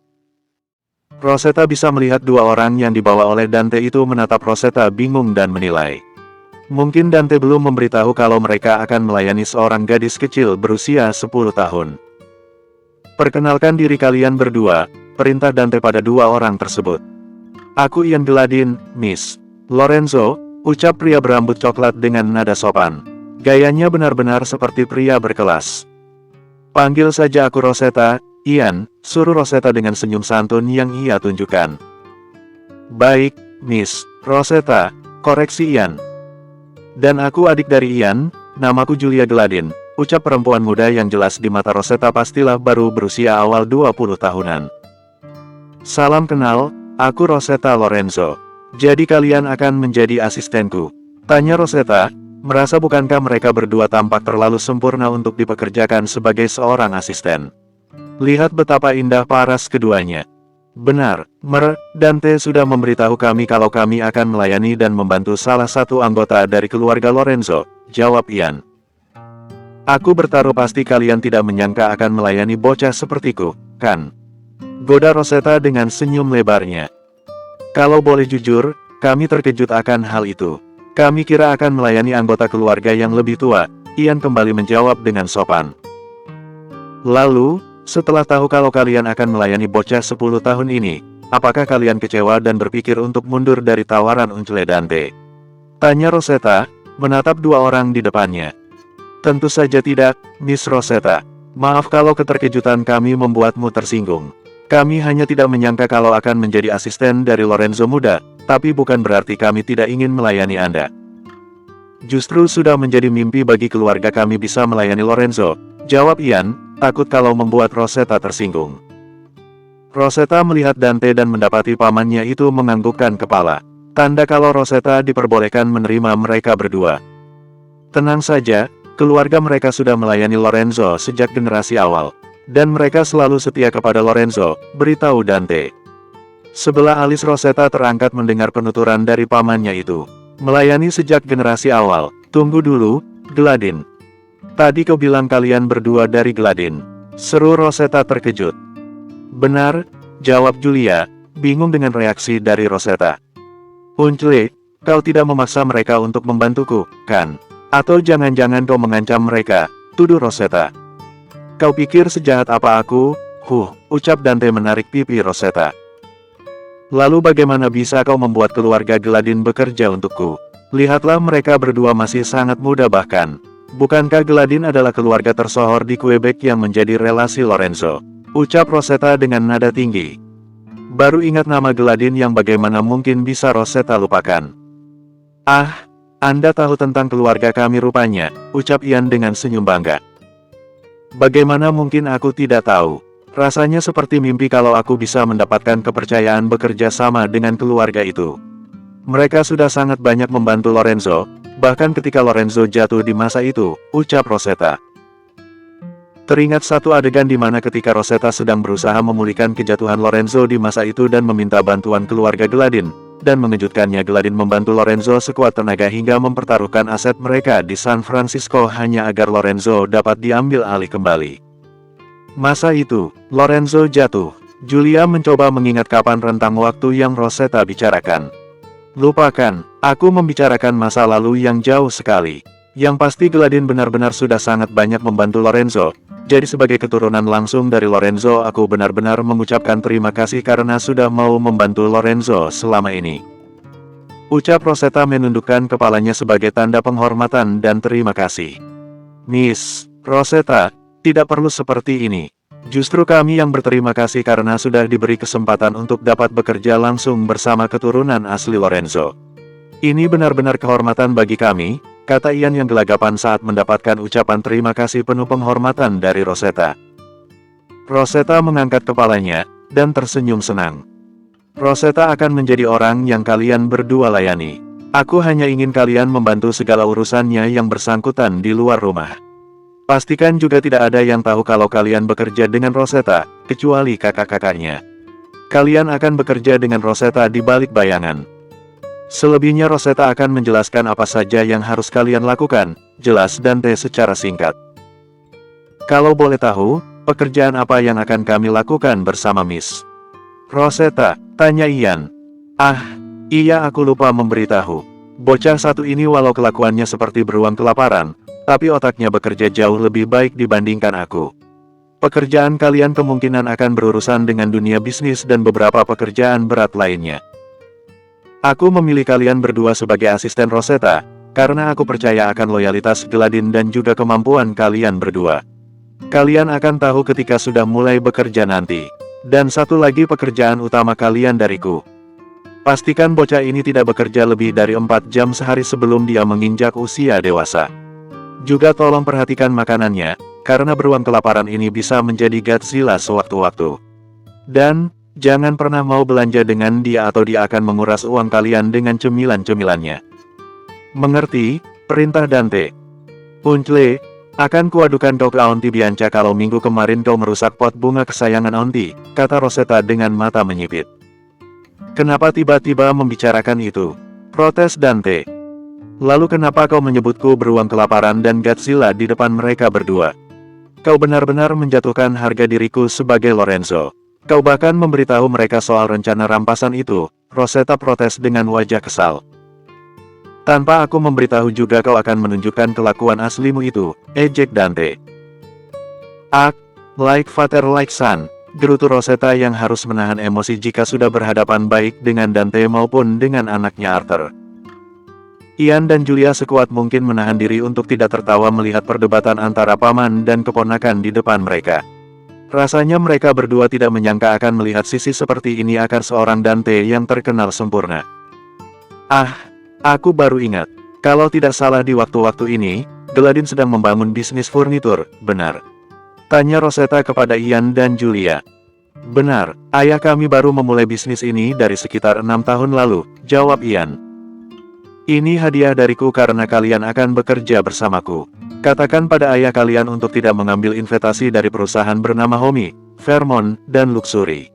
Rosetta bisa melihat dua orang yang dibawa oleh Dante itu menatap Rosetta bingung dan menilai. Mungkin Dante belum memberitahu kalau mereka akan melayani seorang gadis kecil berusia 10 tahun. "Perkenalkan diri kalian berdua," perintah Dante pada dua orang tersebut. "Aku Ian Gladin, Miss Lorenzo," ucap pria berambut coklat dengan nada sopan. Gayanya benar-benar seperti pria berkelas. "Panggil saja aku Rosetta, Ian," suruh Rosetta dengan senyum santun yang ia tunjukkan. "Baik, Miss Rosetta," koreksi Ian. "Dan aku adik dari Ian, namaku Julia Gladin," ucap perempuan muda yang jelas di mata Rosetta pastilah baru berusia awal 20 tahunan. "Salam kenal, aku Rosetta Lorenzo. Jadi kalian akan menjadi asistenku?" tanya Rosetta, merasa bukankah mereka berdua tampak terlalu sempurna untuk dipekerjakan sebagai seorang asisten. Lihat betapa indah paras keduanya. "Benar, Dante sudah memberitahu kami kalau kami akan melayani dan membantu salah satu anggota dari keluarga Lorenzo," jawab Ian. "Aku bertaruh pasti kalian tidak menyangka akan melayani bocah sepertiku, kan?" goda Rosetta dengan senyum lebarnya. "Kalau boleh jujur, kami terkejut akan hal itu. Kami kira akan melayani anggota keluarga yang lebih tua," Ian kembali menjawab dengan sopan. "Lalu, setelah tahu kalau kalian akan melayani bocah 10 tahun ini, apakah kalian kecewa dan berpikir untuk mundur dari tawaran Uncle Dante?" tanya Rosetta, menatap dua orang di depannya. "Tentu saja tidak, Miss Rosetta. Maaf kalau keterkejutan kami membuatmu tersinggung. Kami hanya tidak menyangka kalau akan menjadi asisten dari Lorenzo muda, tapi bukan berarti kami tidak ingin melayani Anda. Justru sudah menjadi mimpi bagi keluarga kami bisa melayani Lorenzo," jawab Ian, takut kalau membuat Rosetta tersinggung. Rosetta melihat Dante dan mendapati pamannya itu menganggukkan kepala. Tanda kalau Rosetta diperbolehkan menerima mereka berdua. Tenang saja, keluarga mereka sudah melayani Lorenzo sejak generasi awal. Dan mereka selalu setia kepada Lorenzo, beritahu Dante. Sebelah alis Rosetta terangkat mendengar penuturan dari pamannya itu. "Melayani sejak generasi awal, tunggu dulu, Gladin. Tadi kau bilang kalian berdua dari Gladin," seru Rosetta terkejut. "Benar," jawab Julia, bingung dengan reaksi dari Rosetta. "Uncle, kau tidak memaksa mereka untuk membantuku, kan? Atau jangan-jangan kau mengancam mereka?" tuduh Rosetta. "Kau pikir sejahat apa aku?" ucap Dante menarik pipi Rosetta. "Lalu bagaimana bisa kau membuat keluarga Gladin bekerja untukku? Lihatlah mereka berdua masih sangat muda bahkan. Bukankah Gladys adalah keluarga tersohor di Quebec yang menjadi relasi Lorenzo? Ucap Rosetta dengan nada tinggi. Baru ingat nama Gladys yang bagaimana mungkin bisa Rosetta lupakan. Ah, Anda tahu tentang keluarga kami rupanya, ucap Ian dengan senyum bangga. Bagaimana mungkin aku tidak tahu? Rasanya seperti mimpi kalau aku bisa mendapatkan kepercayaan bekerja sama dengan keluarga itu. Mereka sudah sangat banyak membantu Lorenzo, bahkan ketika Lorenzo jatuh di masa itu, ucap Rosetta. Teringat satu adegan di mana ketika Rosetta sedang berusaha memulihkan kejatuhan Lorenzo di masa itu dan meminta bantuan keluarga Gladys, dan mengejutkannya Gladys membantu Lorenzo sekuat tenaga hingga mempertaruhkan aset mereka di San Francisco hanya agar Lorenzo dapat diambil alih kembali. Masa itu, Lorenzo jatuh. Julia mencoba mengingat kapan rentang waktu yang Rosetta bicarakan. Lupakan, aku membicarakan masa lalu yang jauh sekali. Yang pasti Gladys benar-benar sudah sangat banyak membantu Lorenzo. Jadi sebagai keturunan langsung dari Lorenzo aku benar-benar mengucapkan terima kasih karena sudah mau membantu Lorenzo selama ini. Ucap Rosetta menundukkan kepalanya sebagai tanda penghormatan dan terima kasih. Miss Rosetta, tidak perlu seperti ini. Justru kami yang berterima kasih karena sudah diberi kesempatan untuk dapat bekerja langsung bersama keturunan asli Lorenzo. Ini benar-benar kehormatan bagi kami, kata Ian yang gelagapan saat mendapatkan ucapan terima kasih penuh penghormatan dari Rosetta. Rosetta mengangkat kepalanya, dan tersenyum senang. Rosetta akan menjadi orang yang kalian berdua layani. Aku hanya ingin kalian membantu segala urusannya yang bersangkutan di luar rumah. Pastikan juga tidak ada yang tahu kalau kalian bekerja dengan Rosetta, kecuali kakak-kakaknya. Kalian akan bekerja dengan Rosetta di balik bayangan. Selebihnya Rosetta akan menjelaskan apa saja yang harus kalian lakukan, jelas Dante secara singkat. Kalau boleh tahu, pekerjaan apa yang akan kami lakukan bersama Miss Rosetta? Tanya Ian. Ah, iya aku lupa memberitahu. Bocah satu ini walau kelakuannya seperti beruang kelaparan, tapi otaknya bekerja jauh lebih baik dibandingkan aku. Pekerjaan kalian kemungkinan akan berurusan dengan dunia bisnis dan beberapa pekerjaan berat lainnya. Aku memilih kalian berdua sebagai asisten Rosetta, karena aku percaya akan loyalitas Gladys dan juga kemampuan kalian berdua. Kalian akan tahu ketika sudah mulai bekerja nanti. Dan satu lagi pekerjaan utama kalian dariku. Pastikan bocah ini tidak bekerja lebih dari 4 jam sehari sebelum dia menginjak usia dewasa. Juga tolong perhatikan makanannya, karena beruang kelaparan ini bisa menjadi Godzilla sewaktu-waktu. Dan, jangan pernah mau belanja dengan dia atau dia akan menguras uang kalian dengan cemilan-cemilannya. Mengerti? Perintah Dante. Puncle, akan kuadukan kau ke Auntie Bianca kalau minggu kemarin kau merusak pot bunga kesayangan Auntie, kata Rosetta dengan mata menyipit. Kenapa tiba-tiba membicarakan itu? Protes Dante. Lalu kenapa kau menyebutku beruang kelaparan dan Godzilla di depan mereka berdua? Kau benar-benar menjatuhkan harga diriku sebagai Lorenzo. Kau bahkan memberitahu mereka soal rencana rampasan itu, Rosetta protes dengan wajah kesal. Tanpa aku memberitahu juga kau akan menunjukkan kelakuan aslimu itu, ejek Dante. Ak, like father like son, gerutu Rosetta yang harus menahan emosi jika sudah berhadapan baik dengan Dante maupun dengan anaknya Arthur. Ian dan Julia sekuat mungkin menahan diri untuk tidak tertawa melihat perdebatan antara paman dan keponakan di depan mereka. Rasanya mereka berdua tidak menyangka akan melihat sisi seperti ini akan seorang Dante yang terkenal sempurna. Ah, aku baru ingat. Kalau tidak salah di waktu-waktu ini, Gladys sedang membangun bisnis furnitur, benar? Tanya Rosetta kepada Ian dan Julia. Benar, ayah kami baru memulai bisnis ini dari sekitar 6 tahun lalu, jawab Ian. Ini hadiah dariku karena kalian akan bekerja bersamaku. Katakan pada ayah kalian untuk tidak mengambil investasi dari perusahaan bernama Homi, Fairmont, dan Luxury.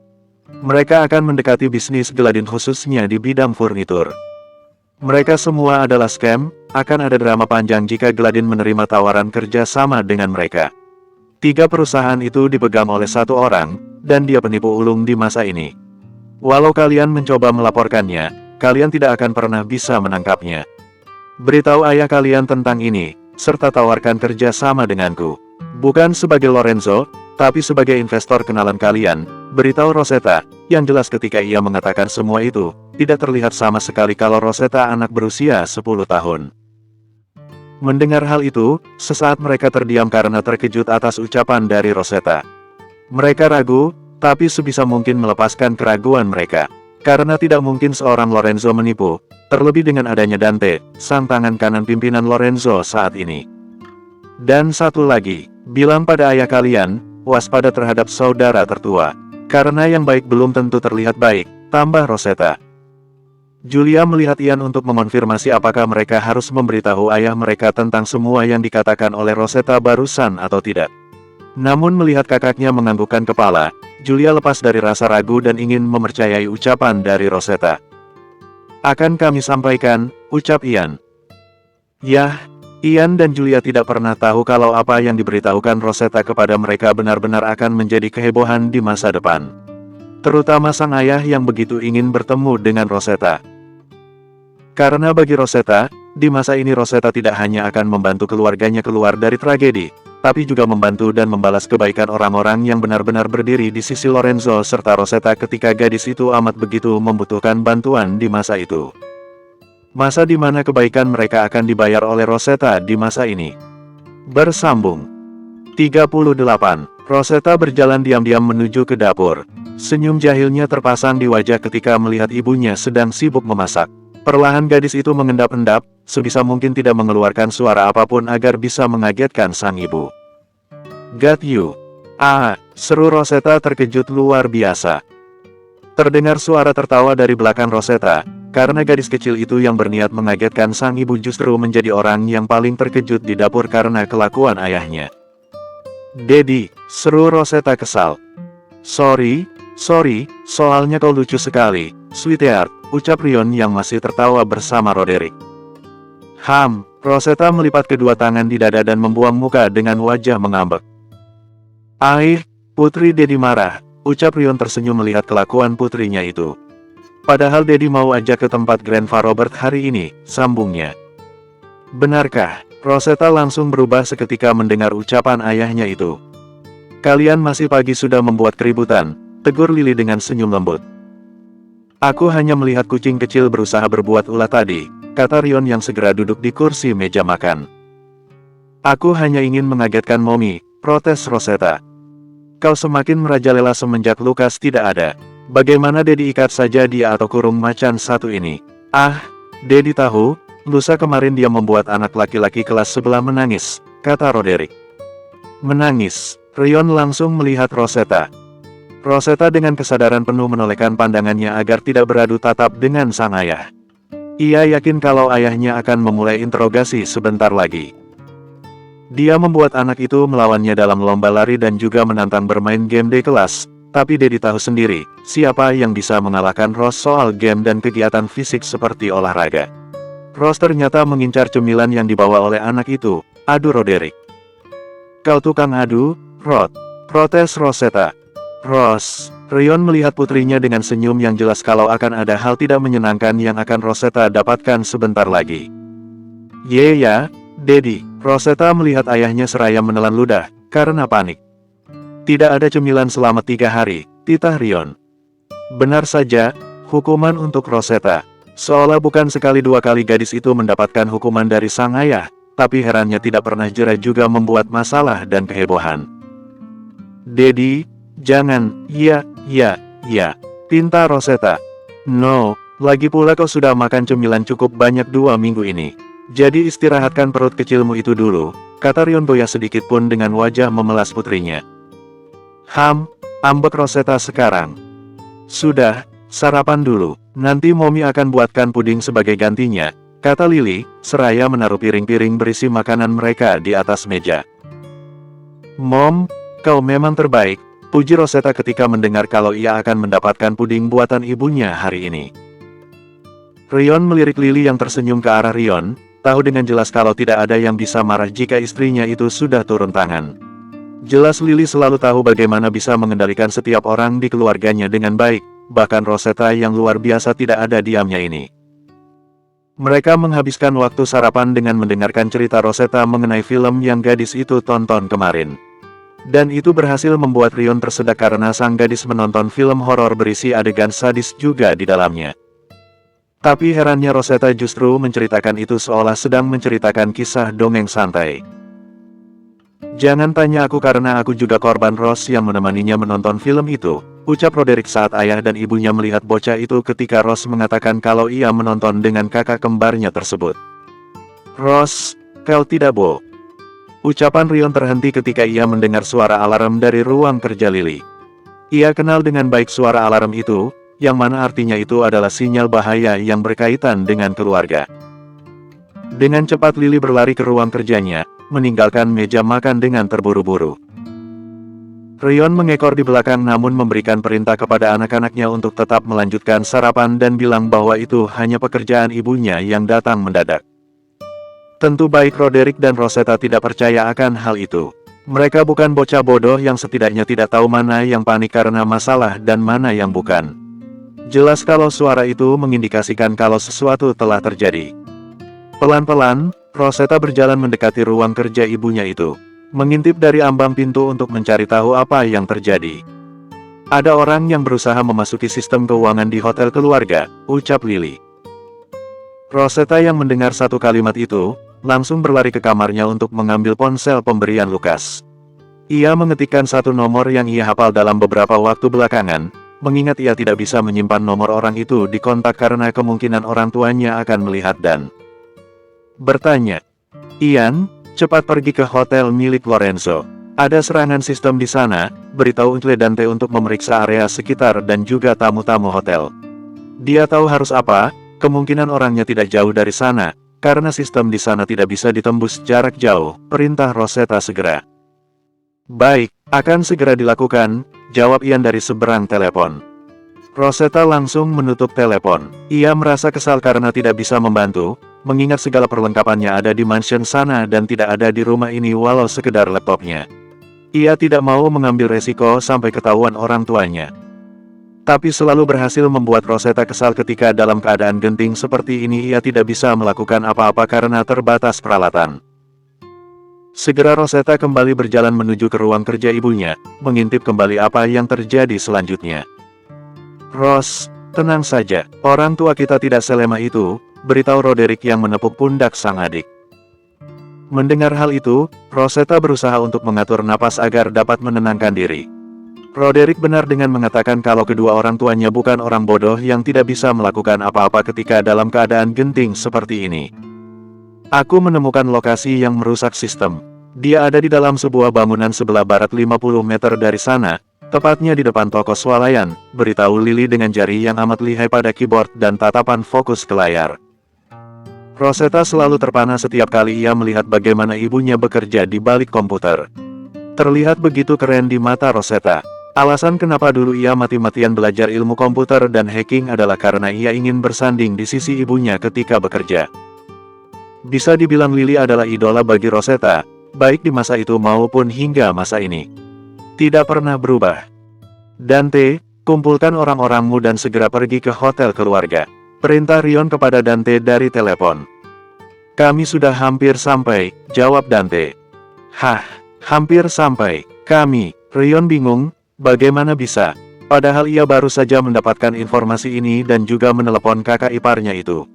Mereka akan mendekati bisnis Gladys khususnya di bidang furnitur. Mereka semua adalah scam, akan ada drama panjang jika Gladys menerima tawaran kerja sama dengan mereka. 3 perusahaan itu dipegang oleh 1 orang, dan dia penipu ulung di masa ini. Walau kalian mencoba melaporkannya, kalian tidak akan pernah bisa menangkapnya. Beritahu ayah kalian tentang ini, serta tawarkan kerja sama denganku. Bukan sebagai Lorenzo, tapi sebagai investor kenalan kalian, Beritahu Rosetta, yang jelas ketika ia mengatakan semua itu, tidak terlihat sama sekali kalau Rosetta anak berusia 10 tahun. Mendengar hal itu, sesaat mereka terdiam karena terkejut atas ucapan dari Rosetta. Mereka ragu, tapi sebisa mungkin melepaskan keraguan mereka. Karena tidak mungkin seorang Lorenzo menipu, terlebih dengan adanya Dante, sang tangan kanan pimpinan Lorenzo saat ini. Dan satu lagi, bilang pada ayah kalian, waspada terhadap saudara tertua. Karena yang baik belum tentu terlihat baik, tambah Rosetta. Julia melihat Ian untuk mengonfirmasi apakah mereka harus memberitahu ayah mereka tentang semua yang dikatakan oleh Rosetta barusan atau tidak. Namun melihat kakaknya menganggukkan kepala, Julia lepas dari rasa ragu dan ingin mempercayai ucapan dari Rosetta. Akan kami sampaikan, ucap Ian. Yah, Ian dan Julia tidak pernah tahu kalau apa yang diberitahukan Rosetta kepada mereka benar-benar akan menjadi kehebohan di masa depan. Terutama sang ayah yang begitu ingin bertemu dengan Rosetta. Karena bagi Rosetta, di masa ini Rosetta tidak hanya akan membantu keluarganya keluar dari tragedi, tapi juga membantu dan membalas kebaikan orang-orang yang benar-benar berdiri di sisi Lorenzo serta Rosetta ketika gadis itu amat begitu membutuhkan bantuan di masa itu. Masa di mana kebaikan mereka akan dibayar oleh Rosetta di masa ini. Bersambung 38. Rosetta berjalan diam-diam menuju ke dapur. Senyum jahilnya terpasang di wajah ketika melihat ibunya sedang sibuk memasak. Perlahan gadis itu mengendap-endap, sebisa mungkin tidak mengeluarkan suara apapun agar bisa mengagetkan sang ibu. "Got you." "Ah," seru Rosetta terkejut luar biasa. Terdengar suara tertawa dari belakang Rosetta, karena gadis kecil itu yang berniat mengagetkan sang ibu justru menjadi orang yang paling terkejut di dapur karena kelakuan ayahnya. "Daddy," seru Rosetta kesal. Sorry, soalnya kau lucu sekali, sweetheart," ucap Rion yang masih tertawa bersama Roderick. Rosetta melipat kedua tangan di dada dan membuang muka dengan wajah mengambek. "Aih, putri Daddy marah," ucap Rion tersenyum melihat kelakuan putrinya itu. "Padahal Daddy mau ajak ke tempat Grandpa Robert hari ini," sambungnya. "Benarkah?" Rosetta langsung berubah seketika mendengar ucapan ayahnya itu. "Kalian masih pagi sudah membuat keributan," tegur Lily dengan senyum lembut. "Aku hanya melihat kucing kecil berusaha berbuat ulah tadi," kata Rion yang segera duduk di kursi meja makan. "Aku hanya ingin mengagetkan Mommy," protes Rosetta. "Kau semakin merajalela semenjak Lukas tidak ada. Bagaimana Daddy ikat saja dia atau kurung macan satu ini?" "Ah, Daddy tahu, lusa kemarin dia membuat anak laki-laki kelas sebelah menangis," kata Roderick. "Menangis?" Rion langsung melihat Rosetta. Rosetta dengan kesadaran penuh menolehkan pandangannya agar tidak beradu tatap dengan sang ayah. Ia yakin kalau ayahnya akan memulai interogasi sebentar lagi. Dia membuat anak itu melawannya dalam lomba lari dan juga menantang bermain game di kelas, tapi Daddy tahu sendiri, siapa yang bisa mengalahkan Rose soal game dan kegiatan fisik seperti olahraga. Rose ternyata mengincar cemilan yang dibawa oleh anak itu, adu Roderick. "Kau tukang adu, Rod," protes Rosetta. "Rose," Rion melihat putrinya dengan senyum yang jelas kalau akan ada hal tidak menyenangkan yang akan Rosetta dapatkan sebentar lagi. Ya, Daddy," Rosetta melihat ayahnya seraya menelan ludah, karena panik. "Tidak ada cemilan selama 3 hari, titah Rion." Benar saja, hukuman untuk Rosetta. Seolah bukan sekali dua kali gadis itu mendapatkan hukuman dari sang ayah, tapi herannya tidak pernah jera juga membuat masalah dan kehebohan. "Daddy, jangan." Ya, pinta Rosetta. "No, lagi pula kau sudah makan cemilan cukup banyak 2 minggu ini. Jadi istirahatkan perut kecilmu itu dulu," kata Rion goyah sedikit pun dengan wajah memelas putrinya. Ambek Rosetta sekarang. "Sudah, sarapan dulu, nanti Mommy akan buatkan puding sebagai gantinya," kata Lily, seraya menaruh piring-piring berisi makanan mereka di atas meja. "Mom, kau memang terbaik," puji Rosetta ketika mendengar kalau ia akan mendapatkan puding buatan ibunya hari ini. Rion melirik Lily yang tersenyum ke arah Rion, tahu dengan jelas kalau tidak ada yang bisa marah jika istrinya itu sudah turun tangan. Jelas Lily selalu tahu bagaimana bisa mengendalikan setiap orang di keluarganya dengan baik, bahkan Rosetta yang luar biasa tidak ada diamnya ini. Mereka menghabiskan waktu sarapan dengan mendengarkan cerita Rosetta mengenai film yang gadis itu tonton kemarin. Dan itu berhasil membuat Rion tersedak karena sang gadis menonton film horor berisi adegan sadis juga di dalamnya. Tapi herannya Rosetta justru menceritakan itu seolah sedang menceritakan kisah dongeng santai. "Jangan tanya aku karena aku juga korban Ross yang menemaninya menonton film itu," ucap Roderick saat ayah dan ibunya melihat bocah itu ketika Ross mengatakan kalau ia menonton dengan kakak kembarnya tersebut. "Ross, kau tidak bohong." Ucapan Rion terhenti ketika ia mendengar suara alarm dari ruang kerja Lily. Ia kenal dengan baik suara alarm itu, yang mana artinya itu adalah sinyal bahaya yang berkaitan dengan keluarga. Dengan cepat Lily berlari ke ruang kerjanya, meninggalkan meja makan dengan terburu-buru. Rion mengekor di belakang namun memberikan perintah kepada anak-anaknya untuk tetap melanjutkan sarapan dan bilang bahwa itu hanya pekerjaan ibunya yang datang mendadak. Tentu baik Roderick dan Rosetta tidak percaya akan hal itu. Mereka bukan bocah bodoh yang setidaknya tidak tahu mana yang panik karena masalah dan mana yang bukan. Jelas kalau suara itu mengindikasikan kalau sesuatu telah terjadi. Pelan-pelan, Rosetta berjalan mendekati ruang kerja ibunya itu, mengintip dari ambang pintu untuk mencari tahu apa yang terjadi. "Ada orang yang berusaha memasuki sistem keuangan di hotel keluarga," ucap Lily. Rosetta yang mendengar satu kalimat itu, langsung berlari ke kamarnya untuk mengambil ponsel pemberian Lukas. Ia mengetikkan satu nomor yang ia hafal dalam beberapa waktu belakangan, mengingat ia tidak bisa menyimpan nomor orang itu di kontak karena kemungkinan orang tuanya akan melihat dan bertanya. "Ian, cepat pergi ke hotel milik Lorenzo. Ada serangan sistem di sana, beritahu Uncle Dante untuk memeriksa area sekitar dan juga tamu-tamu hotel. Dia tahu harus apa, kemungkinan orangnya tidak jauh dari sana, karena sistem di sana tidak bisa ditembus jarak jauh," perintah Rosetta segera. "Baik, akan segera dilakukan," jawab Ian dari seberang telepon. Rosetta langsung menutup telepon. Ia merasa kesal karena tidak bisa membantu, mengingat segala perlengkapannya ada di mansion sana dan tidak ada di rumah ini walau sekedar laptopnya. Ia tidak mau mengambil resiko sampai ketahuan orang tuanya. Tapi selalu berhasil membuat Rosetta kesal ketika dalam keadaan genting seperti ini ia tidak bisa melakukan apa-apa karena terbatas peralatan. Segera Rosetta kembali berjalan menuju ke ruang kerja ibunya, mengintip kembali apa yang terjadi selanjutnya. "Ros, tenang saja, orang tua kita tidak selemah itu," beritahu Roderick yang menepuk pundak sang adik. Mendengar hal itu, Rosetta berusaha untuk mengatur napas agar dapat menenangkan diri. Roderick benar dengan mengatakan kalau kedua orang tuanya bukan orang bodoh yang tidak bisa melakukan apa-apa ketika dalam keadaan genting seperti ini. "Aku menemukan lokasi yang merusak sistem. Dia ada di dalam sebuah bangunan sebelah barat 50 meter dari sana, tepatnya di depan toko swalayan," beritahu Lily dengan jari yang amat lihai pada keyboard dan tatapan fokus ke layar. Rosetta selalu terpana setiap kali ia melihat bagaimana ibunya bekerja di balik komputer. Terlihat begitu keren di mata Rosetta. Alasan kenapa dulu ia mati-matian belajar ilmu komputer dan hacking adalah karena ia ingin bersanding di sisi ibunya ketika bekerja. Bisa dibilang Lily adalah idola bagi Rosetta, baik di masa itu maupun hingga masa ini. Tidak pernah berubah. "Dante, kumpulkan orang-orangmu dan segera pergi ke hotel keluarga," perintah Rion kepada Dante dari telepon. "Kami sudah hampir sampai," jawab Dante. "Hah, hampir sampai? Kami?" Rion bingung, bagaimana bisa? Padahal ia baru saja mendapatkan informasi ini dan juga menelepon kakak iparnya itu.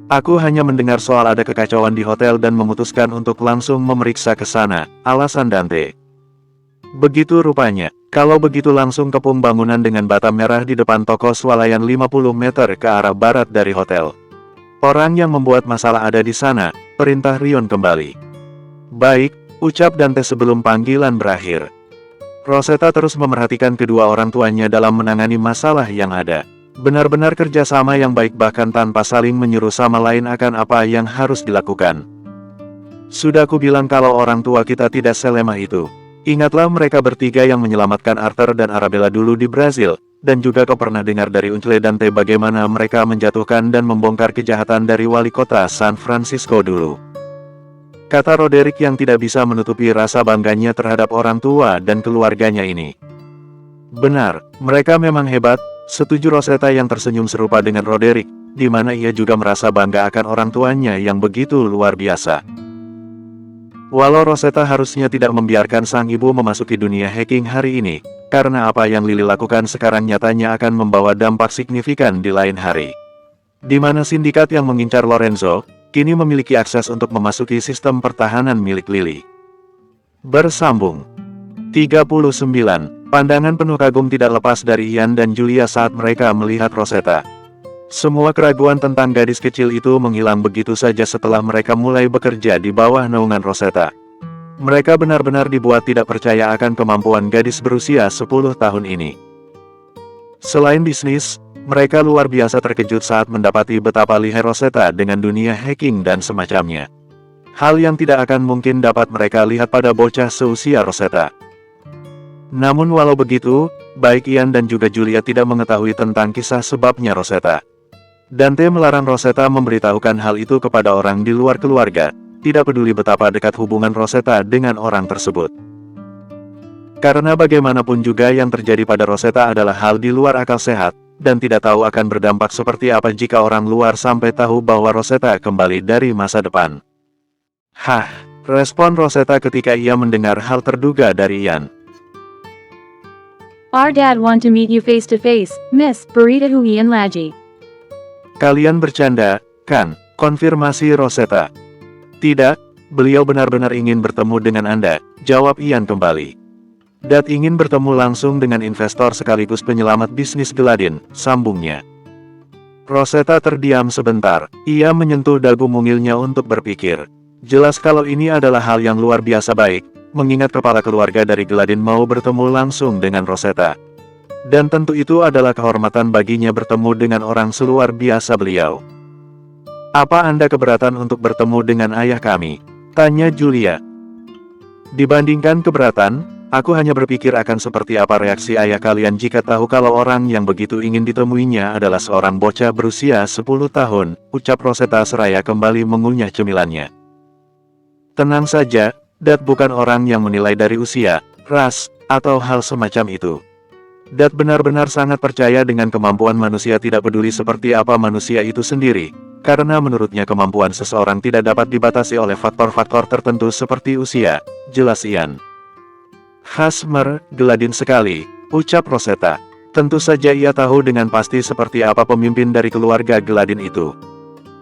"Aku hanya mendengar soal ada kekacauan di hotel dan memutuskan untuk langsung memeriksa ke sana," alasan Dante. "Begitu rupanya. Kalau begitu langsung kepung bangunan dengan bata merah di depan toko swalayan 50 meter ke arah barat dari hotel. Orang yang membuat masalah ada di sana," perintah Rion kembali. "Baik," ucap Dante sebelum panggilan berakhir. Rosetta terus memerhatikan kedua orang tuanya dalam menangani masalah yang ada. Benar-benar kerjasama yang baik bahkan tanpa saling menyuruh sama lain akan apa yang harus dilakukan. "Sudah aku bilang kalau orang tua kita tidak selemah itu. Ingatlah mereka bertiga yang menyelamatkan Arthur dan Arabella dulu di Brazil, dan juga kau pernah dengar dari Uncle Dante bagaimana mereka menjatuhkan dan membongkar kejahatan dari wali kota San Francisco dulu," kata Roderick yang tidak bisa menutupi rasa bangganya terhadap orang tua dan keluarganya ini. "Benar, mereka memang hebat," setuju Rosetta yang tersenyum serupa dengan Roderick, di mana ia juga merasa bangga akan orang tuanya yang begitu luar biasa. Walau Rosetta harusnya tidak membiarkan sang ibu memasuki dunia hacking hari ini, karena apa yang Lily lakukan sekarang nyatanya akan membawa dampak signifikan di lain hari. Di mana sindikat yang mengincar Lorenzo, kini memiliki akses untuk memasuki sistem pertahanan milik Lily. Bersambung 39. Pandangan penuh kagum tidak lepas dari Ian dan Julia saat mereka melihat Rosetta. Semua keraguan tentang gadis kecil itu menghilang begitu saja setelah mereka mulai bekerja di bawah naungan Rosetta. Mereka benar-benar dibuat tidak percaya akan kemampuan gadis berusia 10 tahun ini. Selain bisnis, mereka luar biasa terkejut saat mendapati betapa lihai Rosetta dengan dunia hacking dan semacamnya. Hal yang tidak akan mungkin dapat mereka lihat pada bocah seusia Rosetta. Namun walau begitu, baik Ian dan juga Julia tidak mengetahui tentang kisah sebabnya Rosetta. Dante melarang Rosetta memberitahukan hal itu kepada orang di luar keluarga, tidak peduli betapa dekat hubungan Rosetta dengan orang tersebut. Karena bagaimanapun juga yang terjadi pada Rosetta adalah hal di luar akal sehat, dan tidak tahu akan berdampak seperti apa jika orang luar sampai tahu bahwa Rosetta kembali dari masa depan. Hah, respon Rosetta ketika ia mendengar hal terduga dari Ian. Our dad want to meet you face to face, Miss Burita Ian Lagi. Kalian bercanda, kan? Konfirmasi Rosetta. Tidak, beliau benar-benar ingin bertemu dengan Anda, jawab Ian kembali. Dad ingin bertemu langsung dengan investor sekaligus penyelamat bisnis Gladyn, sambungnya. Rosetta terdiam sebentar, ia menyentuh dagu mungilnya untuk berpikir. Jelas kalau ini adalah hal yang luar biasa baik, mengingat kepala keluarga dari Gladyn mau bertemu langsung dengan Rosetta. Dan tentu itu adalah kehormatan baginya bertemu dengan orang seluar biasa beliau. Apa Anda keberatan untuk bertemu dengan ayah kami? Tanya Julia. Dibandingkan keberatan, aku hanya berpikir akan seperti apa reaksi ayah kalian jika tahu kalau orang yang begitu ingin ditemuinya adalah seorang bocah berusia 10 tahun, ucap Rosetta seraya kembali mengunyah cemilannya. Tenang saja, Dad bukan orang yang menilai dari usia, ras, atau hal semacam itu. Dad benar-benar sangat percaya dengan kemampuan manusia tidak peduli seperti apa manusia itu sendiri, karena menurutnya kemampuan seseorang tidak dapat dibatasi oleh faktor-faktor tertentu seperti usia, jelas Ian. Khasmer, Gladyn sekali, ucap Rosetta. Tentu saja ia tahu dengan pasti seperti apa pemimpin dari keluarga Gladyn itu.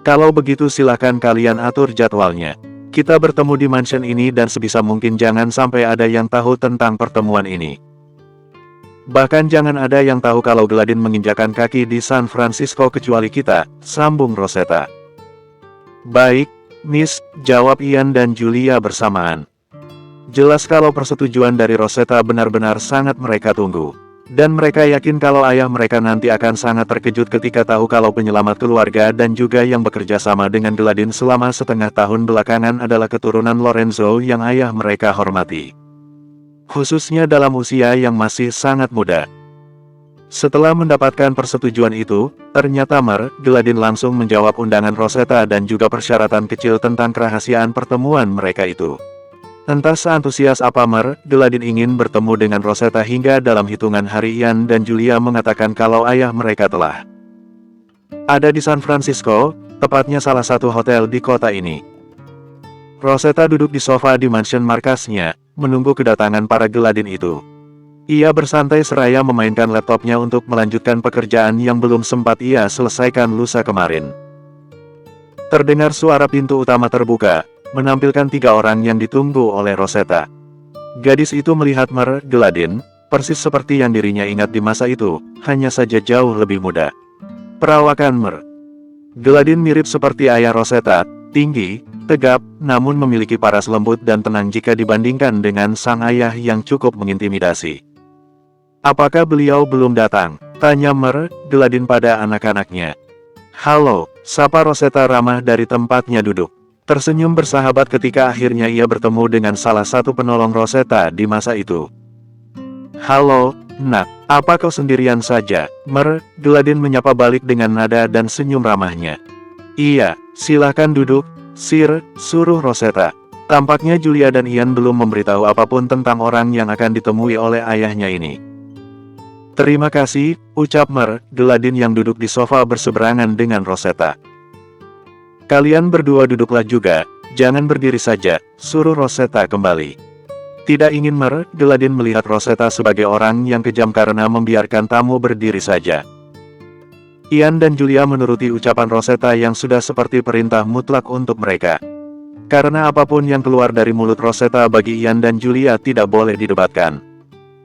Kalau begitu silakan kalian atur jadwalnya. Kita bertemu di mansion ini dan sebisa mungkin jangan sampai ada yang tahu tentang pertemuan ini. Bahkan jangan ada yang tahu kalau Gladyn menginjakan kaki di San Francisco kecuali kita, sambung Rosetta. Baik, Miss, jawab Ian dan Julia bersamaan. Jelas kalau persetujuan dari Rosetta benar-benar sangat mereka tunggu. Dan mereka yakin kalau ayah mereka nanti akan sangat terkejut ketika tahu kalau penyelamat keluarga dan juga yang bekerja sama dengan Gladyn selama setengah tahun belakangan adalah keturunan Lorenzo yang ayah mereka hormati. Khususnya dalam usia yang masih sangat muda. Setelah mendapatkan persetujuan itu, ternyata Gladyn langsung menjawab undangan Rosetta dan juga persyaratan kecil tentang kerahasiaan pertemuan mereka itu. Entah seantusias apa Gladyn ingin bertemu dengan Rosetta hingga dalam hitungan hari Ian dan Julia mengatakan kalau ayah mereka telah ada di San Francisco, tepatnya salah satu hotel di kota ini. Rosetta duduk di sofa di mansion markasnya, menunggu kedatangan para Gladyn itu. Ia bersantai seraya memainkan laptopnya untuk melanjutkan pekerjaan yang belum sempat ia selesaikan lusa kemarin. Terdengar suara pintu utama terbuka, menampilkan 3 orang yang ditunggu oleh Rosetta. Gadis itu melihat Gladyn, persis seperti yang dirinya ingat di masa itu, hanya saja jauh lebih muda. Perawakan Gladyn mirip seperti ayah Rosetta, tinggi, tegap, namun memiliki paras lembut dan tenang jika dibandingkan dengan sang ayah yang cukup mengintimidasi. Apakah beliau belum datang? Tanya Gladyn pada anak-anaknya. Halo, sapa Rosetta ramah dari tempatnya duduk. Tersenyum bersahabat ketika akhirnya ia bertemu dengan salah satu penolong Rosetta di masa itu. Halo, Nak, apa kau sendirian saja? Gladyn menyapa balik dengan nada dan senyum ramahnya. Iya, silahkan duduk, Sir, suruh Rosetta. Tampaknya Julia dan Ian belum memberitahu apapun tentang orang yang akan ditemui oleh ayahnya ini. Terima kasih, ucap Gladyn yang duduk di sofa berseberangan dengan Rosetta. Kalian berdua duduklah juga, Jangan berdiri saja, suruh Rosetta kembali. Tidak ingin Gladyn melihat Rosetta sebagai orang yang kejam karena membiarkan tamu berdiri saja. Ian dan Julia menuruti ucapan Rosetta yang sudah seperti perintah mutlak untuk mereka. Karena apapun yang keluar dari mulut Rosetta bagi Ian dan Julia tidak boleh didebatkan.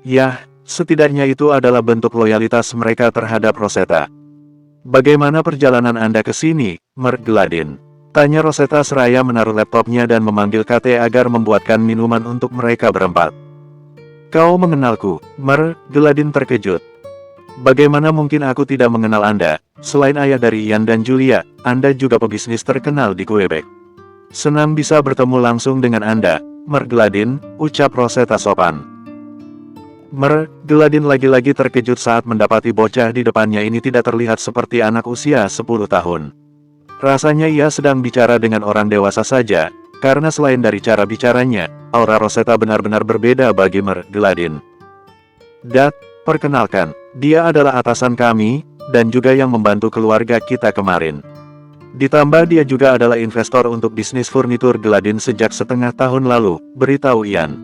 Yah, setidaknya itu adalah bentuk loyalitas mereka terhadap Rosetta. Bagaimana perjalanan Anda ke sini, Gladyn? Tanya Rosetta seraya menaruh laptopnya dan memanggil Kate agar membuatkan minuman untuk mereka berempat. Kau mengenalku, Gladyn terkejut. Bagaimana mungkin aku tidak mengenal Anda? Selain ayah dari Ian dan Julia, Anda juga pebisnis terkenal di Quebec. Senang bisa bertemu langsung dengan Anda, Gladyn, ucap Rosetta sopan. Gladyn lagi-lagi terkejut saat mendapati bocah di depannya ini tidak terlihat seperti anak usia 10 tahun. Rasanya ia sedang bicara dengan orang dewasa saja, karena selain dari cara bicaranya, aura Rosetta benar-benar berbeda bagi Gladyn. Dad, perkenalkan, dia adalah atasan kami, dan juga yang membantu keluarga kita kemarin. Ditambah dia juga adalah investor untuk bisnis furnitur Gladyn sejak setengah tahun lalu, beritahu Ian.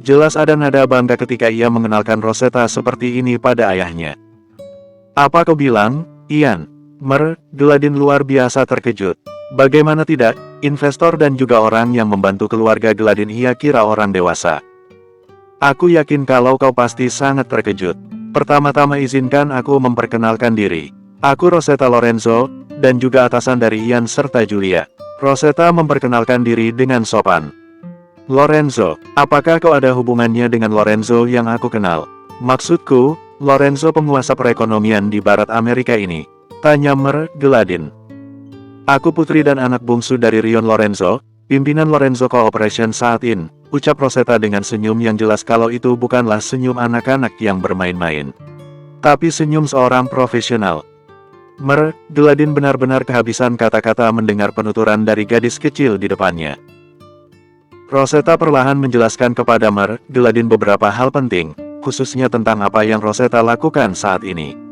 Jelas ada nada bangga ketika ia mengenalkan Rosetta seperti ini pada ayahnya. Apa kau bilang, Ian? Gladyn luar biasa terkejut. Bagaimana tidak, investor dan juga orang yang membantu keluarga Gladyn ia kira orang dewasa. Aku yakin kalau kau pasti sangat terkejut. Pertama-tama izinkan aku memperkenalkan diri. Aku Rosetta Lorenzo, dan juga atasan dari Ian serta Julia. Rosetta memperkenalkan diri dengan sopan. Lorenzo, apakah kau ada hubungannya dengan Lorenzo yang aku kenal? Maksudku, Lorenzo penguasa perekonomian di barat Amerika ini. Tanya Gladyn. Aku putri dan anak bungsu dari Rion Lorenzo, pimpinan Lorenzo Corporation saat ini, ucap Rosetta dengan senyum yang jelas kalau itu bukanlah senyum anak-anak yang bermain-main. Tapi senyum seorang profesional. Gladyn benar-benar kehabisan kata-kata mendengar penuturan dari gadis kecil di depannya. Rosetta perlahan menjelaskan kepada Gladyn beberapa hal penting, khususnya tentang apa yang Rosetta lakukan saat ini.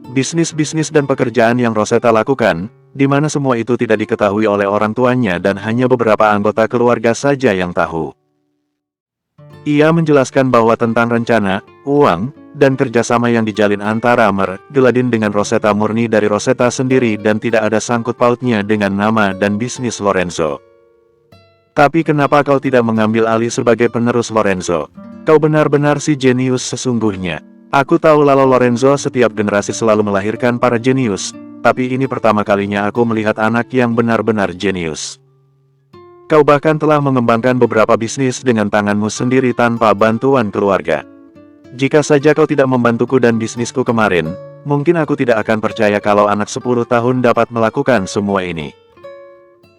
Bisnis-bisnis dan pekerjaan yang Rosetta lakukan, di mana semua itu tidak diketahui oleh orang tuanya dan hanya beberapa anggota keluarga saja yang tahu. Ia menjelaskan bahwa tentang rencana, uang, dan kerjasama yang dijalin antara Gladyn dengan Rosetta murni dari Rosetta sendiri dan tidak ada sangkut pautnya dengan nama dan bisnis Lorenzo. Tapi kenapa kau tidak mengambil alih sebagai penerus Lorenzo? Kau benar-benar si jenius sesungguhnya. Aku tahu lalu Lorenzo setiap generasi selalu melahirkan para jenius, tapi ini pertama kalinya aku melihat anak yang benar-benar jenius. Kau bahkan telah mengembangkan beberapa bisnis dengan tanganmu sendiri tanpa bantuan keluarga. Jika saja kau tidak membantuku dan bisnisku kemarin, mungkin aku tidak akan percaya kalau anak 10 tahun dapat melakukan semua ini.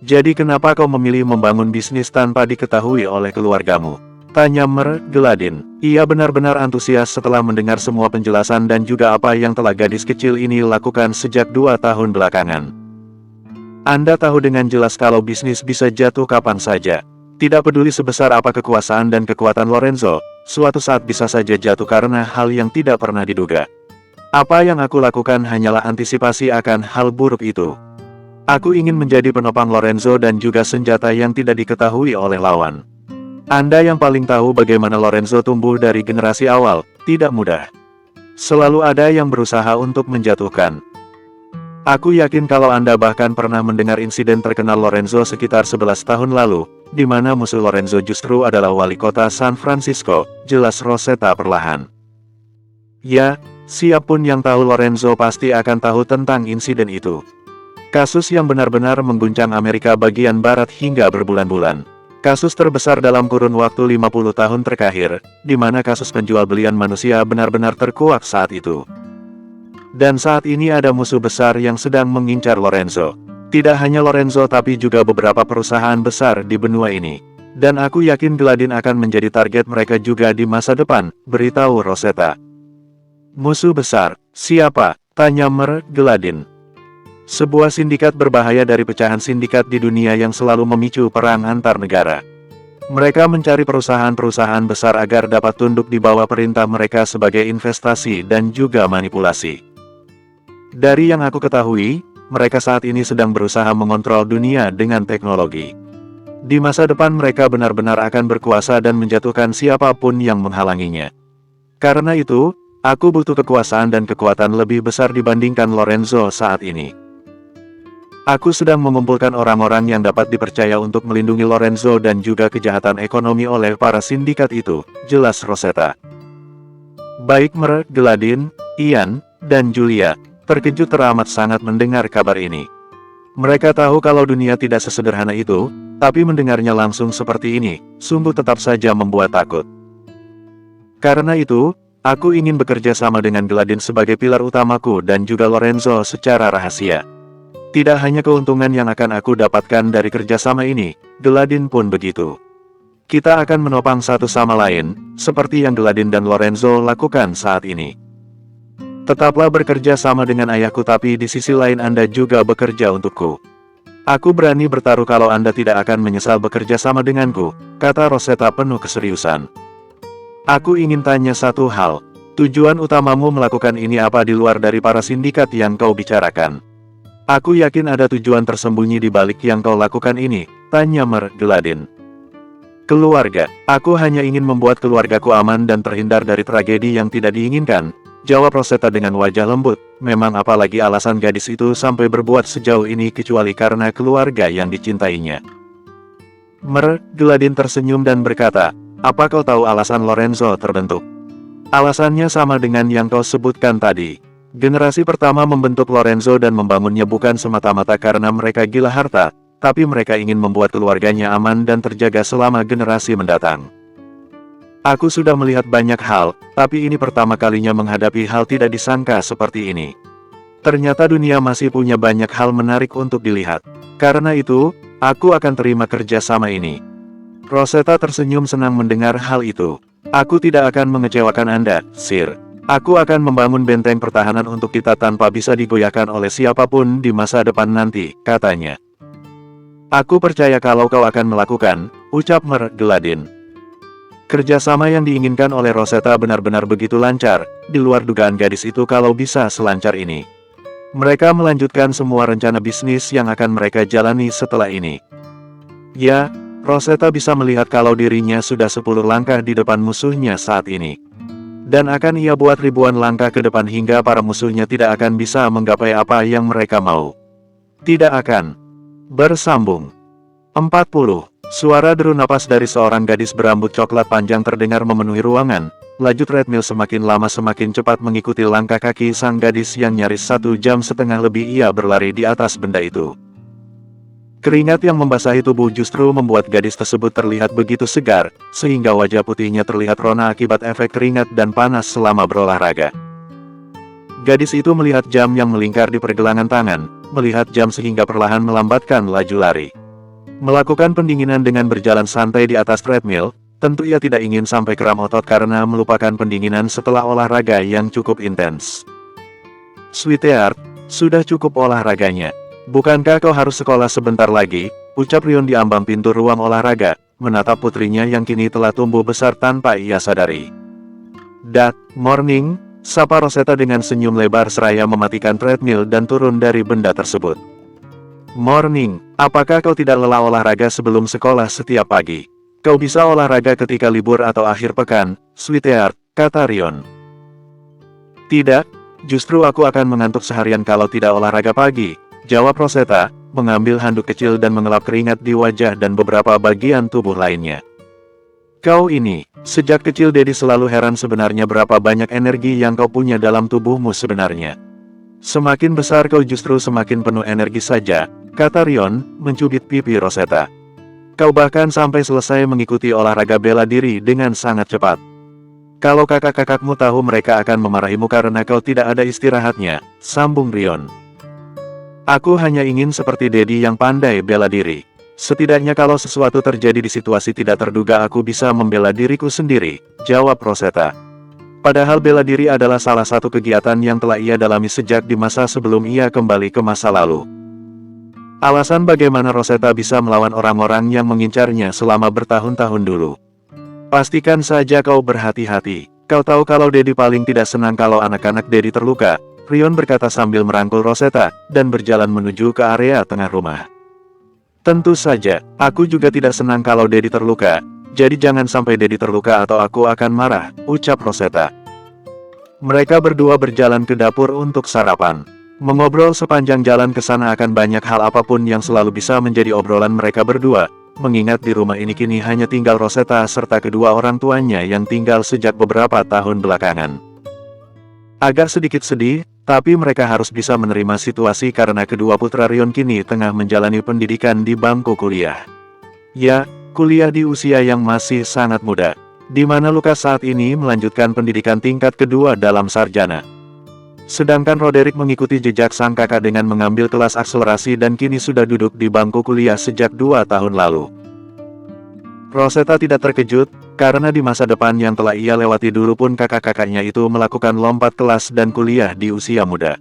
Jadi kenapa kau memilih membangun bisnis tanpa diketahui oleh keluargamu? Tanya Gladyn. Ia benar-benar antusias setelah mendengar semua penjelasan dan juga apa yang telah gadis kecil ini lakukan sejak 2 tahun belakangan. Anda tahu dengan jelas kalau bisnis bisa jatuh kapan saja. Tidak peduli sebesar apa kekuasaan dan kekuatan Lorenzo, suatu saat bisa saja jatuh karena hal yang tidak pernah diduga. Apa yang aku lakukan hanyalah antisipasi akan hal buruk itu. Aku ingin menjadi penopang Lorenzo dan juga senjata yang tidak diketahui oleh lawan. Anda yang paling tahu bagaimana Lorenzo tumbuh dari generasi awal, tidak mudah. Selalu ada yang berusaha untuk menjatuhkan. Aku yakin kalau Anda bahkan pernah mendengar insiden terkenal Lorenzo sekitar 11 tahun lalu, di mana musuh Lorenzo justru adalah wali kota San Francisco, jelas Rosetta perlahan. Ya, siapapun yang tahu Lorenzo pasti akan tahu tentang insiden itu. Kasus yang benar-benar mengguncang Amerika bagian barat hingga berbulan-bulan. Kasus terbesar dalam kurun waktu 50 tahun terakhir, di mana kasus penjual belian manusia benar-benar terkuak saat itu. Dan saat ini ada musuh besar yang sedang mengincar Lorenzo. Tidak hanya Lorenzo tapi juga beberapa perusahaan besar di benua ini. Dan aku yakin Gladyn akan menjadi target mereka juga di masa depan, beritahu Rosetta. Musuh besar, siapa? Tanya Gladyn. Sebuah sindikat berbahaya dari pecahan sindikat di dunia yang selalu memicu perang antar negara. Mereka mencari perusahaan-perusahaan besar agar dapat tunduk di bawah perintah mereka sebagai investasi dan juga manipulasi. Dari yang aku ketahui, mereka saat ini sedang berusaha mengontrol dunia dengan teknologi. Di masa depan mereka benar-benar akan berkuasa dan menjatuhkan siapapun yang menghalanginya. Karena itu, aku butuh kekuasaan dan kekuatan lebih besar dibandingkan Lorenzo saat ini. Aku sedang mengumpulkan orang-orang yang dapat dipercaya untuk melindungi Lorenzo dan juga kejahatan ekonomi oleh para sindikat itu, jelas Rosetta. Baik Gladys, Ian, dan Julia, terkejut teramat sangat mendengar kabar ini. Mereka tahu kalau dunia tidak sesederhana itu, tapi mendengarnya langsung seperti ini, sungguh tetap saja membuat takut. Karena itu, aku ingin bekerja sama dengan Gladys sebagai pilar utamaku dan juga Lorenzo secara rahasia. Tidak hanya keuntungan yang akan aku dapatkan dari kerjasama ini, Gladys pun begitu. Kita akan menopang satu sama lain, seperti yang Gladys dan Lorenzo lakukan saat ini. Tetaplah bekerja sama dengan ayahku tapi di sisi lain Anda juga bekerja untukku. Aku berani bertaruh kalau Anda tidak akan menyesal bekerja sama denganku, kata Rosetta penuh keseriusan. Aku ingin tanya satu hal, tujuan utamamu melakukan ini apa di luar dari para sindikat yang kau bicarakan? Aku yakin ada tujuan tersembunyi di balik yang kau lakukan ini, tanya Gladys. Keluarga, aku hanya ingin membuat keluargaku aman dan terhindar dari tragedi yang tidak diinginkan, jawab Rosetta dengan wajah lembut. Memang apalagi alasan gadis itu sampai berbuat sejauh ini kecuali karena keluarga yang dicintainya. Gladys tersenyum dan berkata, apa kau tahu alasan Lorenzo terbentuk? Alasannya sama dengan yang kau sebutkan tadi. Generasi pertama membentuk Lorenzo dan membangunnya bukan semata-mata karena mereka gila harta, tapi mereka ingin membuat keluarganya aman dan terjaga selama generasi mendatang. Aku sudah melihat banyak hal, tapi ini pertama kalinya menghadapi hal tidak disangka seperti ini. Ternyata dunia masih punya banyak hal menarik untuk dilihat. Karena itu, aku akan terima kerja sama ini. Rosetta tersenyum senang mendengar hal itu. Aku tidak akan mengecewakan Anda, Sir. Aku akan membangun benteng pertahanan untuk kita tanpa bisa digoyahkan oleh siapapun di masa depan nanti, katanya. Aku percaya kalau kau akan melakukan, ucap Gladys. Kerjasama yang diinginkan oleh Rosetta benar-benar begitu lancar, di luar dugaan gadis itu kalau bisa selancar ini. Mereka melanjutkan semua rencana bisnis yang akan mereka jalani setelah ini. Ya, Rosetta bisa melihat kalau dirinya sudah 10 langkah di depan musuhnya saat ini. Dan akan ia buat ribuan langkah ke depan hingga para musuhnya tidak akan bisa menggapai apa yang mereka mau. Tidak akan. Bersambung. 40. Suara deru napas dari seorang gadis berambut coklat panjang terdengar memenuhi ruangan. Laju treadmill semakin lama semakin cepat mengikuti langkah kaki sang gadis yang nyaris 1,5 jam lebih ia berlari di atas benda itu. Keringat yang membasahi tubuh justru membuat gadis tersebut terlihat begitu segar, sehingga wajah putihnya terlihat rona akibat efek keringat dan panas selama berolahraga. Gadis itu melihat jam yang melingkar di pergelangan tangan, melihat jam sehingga perlahan melambatkan laju lari. Melakukan pendinginan dengan berjalan santai di atas treadmill, tentu ia tidak ingin sampai kram otot karena melupakan pendinginan setelah olahraga yang cukup intens. Sweetheart, sudah cukup olahraganya. Bukankah kau harus sekolah sebentar lagi? Ucap Rion di ambang pintu ruang olahraga, menatap putrinya yang kini telah tumbuh besar tanpa ia sadari. That morning, sapa Rosetta dengan senyum lebar seraya mematikan treadmill dan turun dari benda tersebut. Morning, apakah kau tidak lelah olahraga sebelum sekolah setiap pagi? Kau bisa olahraga ketika libur atau akhir pekan, sweetheart, kata Rion. Tidak, justru aku akan mengantuk seharian kalau tidak olahraga pagi, jawab Rosetta, mengambil handuk kecil dan mengelap keringat di wajah dan beberapa bagian tubuh lainnya. Kau ini, sejak kecil Dedi selalu heran sebenarnya berapa banyak energi yang kau punya dalam tubuhmu sebenarnya. Semakin besar kau justru semakin penuh energi saja, kata Rion, mencubit pipi Rosetta. Kau bahkan sampai selesai mengikuti olahraga bela diri dengan sangat cepat. Kalau kakak-kakakmu tahu mereka akan memarahimu karena kau tidak ada istirahatnya, sambung Rion. Aku hanya ingin seperti Dedi yang pandai bela diri. Setidaknya kalau sesuatu terjadi di situasi tidak terduga aku bisa membela diriku sendiri, jawab Rosetta. Padahal bela diri adalah salah satu kegiatan yang telah ia dalami sejak di masa sebelum ia kembali ke masa lalu. Alasan bagaimana Rosetta bisa melawan orang-orang yang mengincarnya selama bertahun-tahun dulu. Pastikan saja kau berhati-hati. Kau tahu kalau Dedi paling tidak senang kalau anak-anak Dedi terluka, Rion berkata sambil merangkul Rosetta, dan berjalan menuju ke area tengah rumah. Tentu saja, aku juga tidak senang kalau Daddy terluka, jadi jangan sampai Daddy terluka atau aku akan marah, ucap Rosetta. Mereka berdua berjalan ke dapur untuk sarapan. Mengobrol sepanjang jalan ke sana akan banyak hal apapun yang selalu bisa menjadi obrolan mereka berdua, mengingat di rumah ini kini hanya tinggal Rosetta serta kedua orang tuanya yang tinggal sejak beberapa tahun belakangan. Agak sedikit sedih, tapi mereka harus bisa menerima situasi karena kedua putra Rion kini tengah menjalani pendidikan di bangku kuliah. Ya, kuliah di usia yang masih sangat muda, di mana Lukas saat ini melanjutkan pendidikan tingkat kedua dalam sarjana. Sedangkan Roderick mengikuti jejak sang kakak dengan mengambil kelas akselerasi dan kini sudah duduk di bangku kuliah sejak 2 tahun lalu. Rosetta tidak terkejut, karena di masa depan yang telah ia lewati dulu pun kakak-kakaknya itu melakukan lompat kelas dan kuliah di usia muda.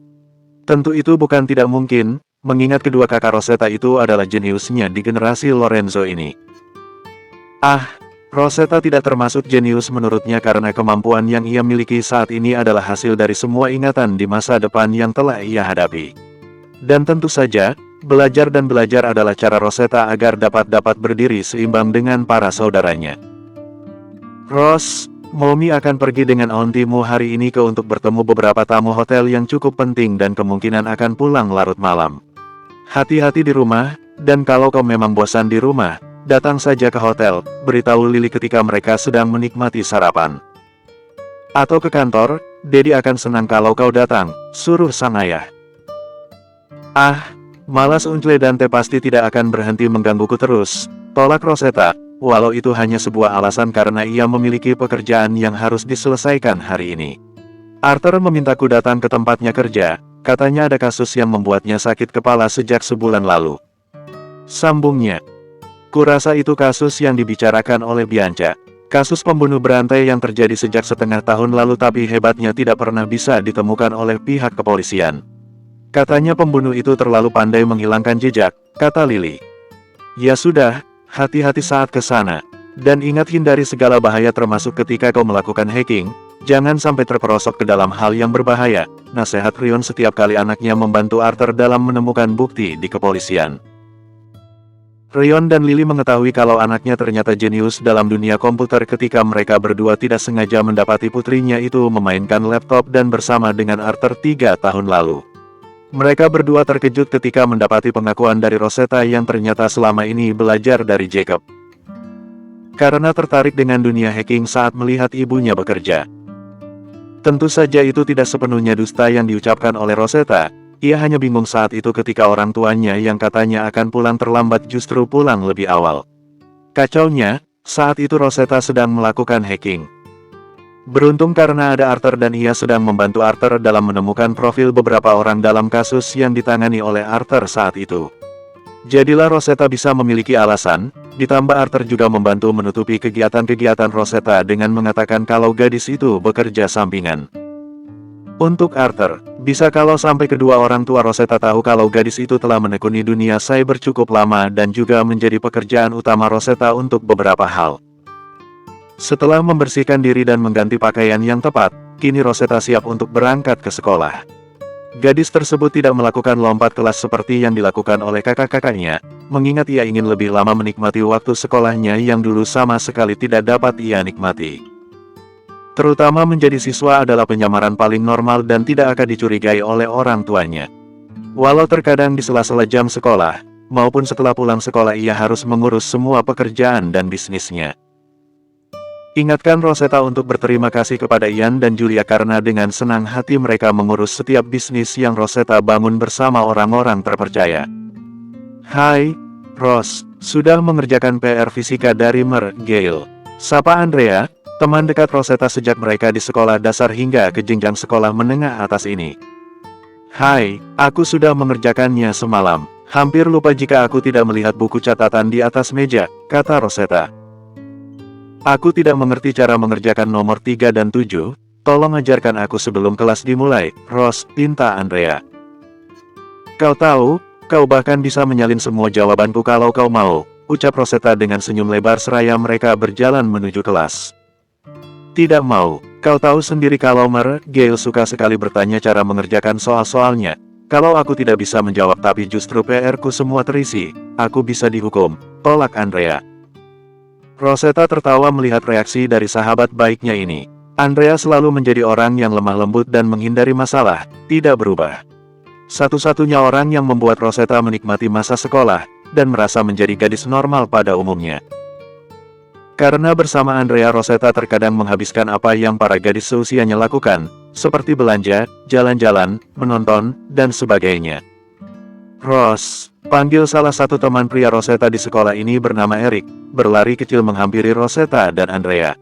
Tentu itu bukan tidak mungkin, mengingat kedua kakak Rosetta itu adalah jeniusnya di generasi Lorenzo ini. Rosetta tidak termasuk jenius menurutnya karena kemampuan yang ia miliki saat ini adalah hasil dari semua ingatan di masa depan yang telah ia hadapi. Dan tentu saja, belajar adalah cara Rosetta agar dapat berdiri seimbang dengan para saudaranya. Ros, Mommy akan pergi dengan auntimu hari ini untuk bertemu beberapa tamu hotel yang cukup penting dan kemungkinan akan pulang larut malam. Hati-hati di rumah, dan kalau kau memang bosan di rumah, datang saja ke hotel, beritahu Lily ketika mereka sedang menikmati sarapan. Atau ke kantor, Daddy akan senang kalau kau datang, suruh sang ayah. Malas Uncle Dante pasti tidak akan berhenti menggangguku terus, tolak Rosetta, walau itu hanya sebuah alasan karena ia memiliki pekerjaan yang harus diselesaikan hari ini. Arthur memintaku datang ke tempatnya kerja, katanya ada kasus yang membuatnya sakit kepala sejak sebulan lalu. Sambungnya. Kurasa itu kasus yang dibicarakan oleh Bianca. Kasus pembunuh berantai yang terjadi sejak setengah tahun lalu tapi hebatnya tidak pernah bisa ditemukan oleh pihak kepolisian. Katanya pembunuh itu terlalu pandai menghilangkan jejak, kata Lily. Ya sudah, hati-hati saat ke sana. Dan ingat hindari segala bahaya termasuk ketika kau melakukan hacking, jangan sampai terperosok ke dalam hal yang berbahaya, nasihat Rion setiap kali anaknya membantu Arthur dalam menemukan bukti di kepolisian. Rion dan Lily mengetahui kalau anaknya ternyata jenius dalam dunia komputer ketika mereka berdua tidak sengaja mendapati putrinya itu memainkan laptop dan bersama dengan Arthur 3 tahun lalu. Mereka berdua terkejut ketika mendapati pengakuan dari Rosetta yang ternyata selama ini belajar dari Jacob. Karena tertarik dengan dunia hacking saat melihat ibunya bekerja. Tentu saja itu tidak sepenuhnya dusta yang diucapkan oleh Rosetta, ia hanya bingung saat itu ketika orang tuanya yang katanya akan pulang terlambat justru pulang lebih awal. Kacaunya, saat itu Rosetta sedang melakukan hacking. Beruntung karena ada Arthur dan ia sedang membantu Arthur dalam menemukan profil beberapa orang dalam kasus yang ditangani oleh Arthur saat itu. Jadilah Rosetta bisa memiliki alasan, ditambah Arthur juga membantu menutupi kegiatan-kegiatan Rosetta dengan mengatakan kalau gadis itu bekerja sampingan. Untuk Arthur, bisa kalau sampai kedua orang tua Rosetta tahu kalau gadis itu telah menekuni dunia cyber cukup lama dan juga menjadi pekerjaan utama Rosetta untuk beberapa hal. Setelah membersihkan diri dan mengganti pakaian yang tepat, kini Rosetta siap untuk berangkat ke sekolah. Gadis tersebut tidak melakukan lompat kelas seperti yang dilakukan oleh kakak-kakaknya, mengingat ia ingin lebih lama menikmati waktu sekolahnya yang dulu sama sekali tidak dapat ia nikmati. Terutama menjadi siswa adalah penyamaran paling normal dan tidak akan dicurigai oleh orang tuanya. Walau terkadang di sela-sela jam sekolah, maupun setelah pulang sekolah ia harus mengurus semua pekerjaan dan bisnisnya. Ingatkan Rosetta untuk berterima kasih kepada Ian dan Julia karena dengan senang hati mereka mengurus setiap bisnis yang Rosetta bangun bersama orang-orang terpercaya. Hai, Ros, sudah mengerjakan PR fisika dari Gale. Sapa Andrea, teman dekat Rosetta sejak mereka di sekolah dasar hingga ke jenjang sekolah menengah atas ini. Hai, aku sudah mengerjakannya semalam. Hampir lupa jika aku tidak melihat buku catatan di atas meja, kata Rosetta. Aku tidak mengerti cara mengerjakan nomor 3 dan 7, tolong ajarkan aku sebelum kelas dimulai, Ros, pinta Andrea. Kau tahu, kau bahkan bisa menyalin semua jawabanku kalau kau mau, ucap Rosetta dengan senyum lebar seraya mereka berjalan menuju kelas. Tidak mau, kau tahu sendiri kalau Gale suka sekali bertanya cara mengerjakan soal-soalnya, Kalau aku tidak bisa menjawab tapi justru PR-ku semua terisi, aku bisa dihukum, tolak Andrea. Rosetta tertawa melihat reaksi dari sahabat baiknya ini. Andrea selalu menjadi orang yang lemah lembut dan menghindari masalah, tidak berubah. Satu-satunya orang yang membuat Rosetta menikmati masa sekolah, dan merasa menjadi gadis normal pada umumnya. Karena bersama Andrea Rosetta terkadang menghabiskan apa yang para gadis seusianya lakukan, seperti belanja, jalan-jalan, menonton, dan sebagainya. Ross, panggil salah satu teman pria Rosetta di sekolah ini bernama Eric, berlari kecil menghampiri Rosetta dan Andrea.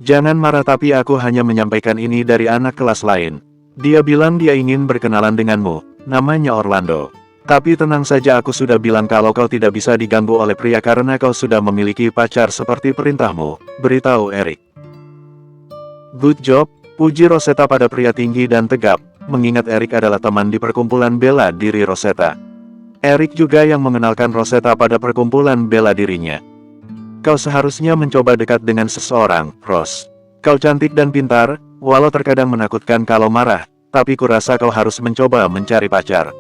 Jangan marah tapi aku hanya menyampaikan ini dari anak kelas lain. Dia bilang dia ingin berkenalan denganmu, namanya Orlando. Tapi tenang saja aku sudah bilang kalau kau tidak bisa diganggu oleh pria karena kau sudah memiliki pacar seperti perintahmu, beritahu Eric. Good job, puji Rosetta pada pria tinggi dan tegap, mengingat Eric adalah teman di perkumpulan bela diri Rosetta. Eric juga yang mengenalkan Rosetta pada perkumpulan bela dirinya. Kau seharusnya mencoba dekat dengan seseorang, Ross. Kau cantik dan pintar, walau terkadang menakutkan kalau marah, tapi kurasa kau harus mencoba mencari pacar.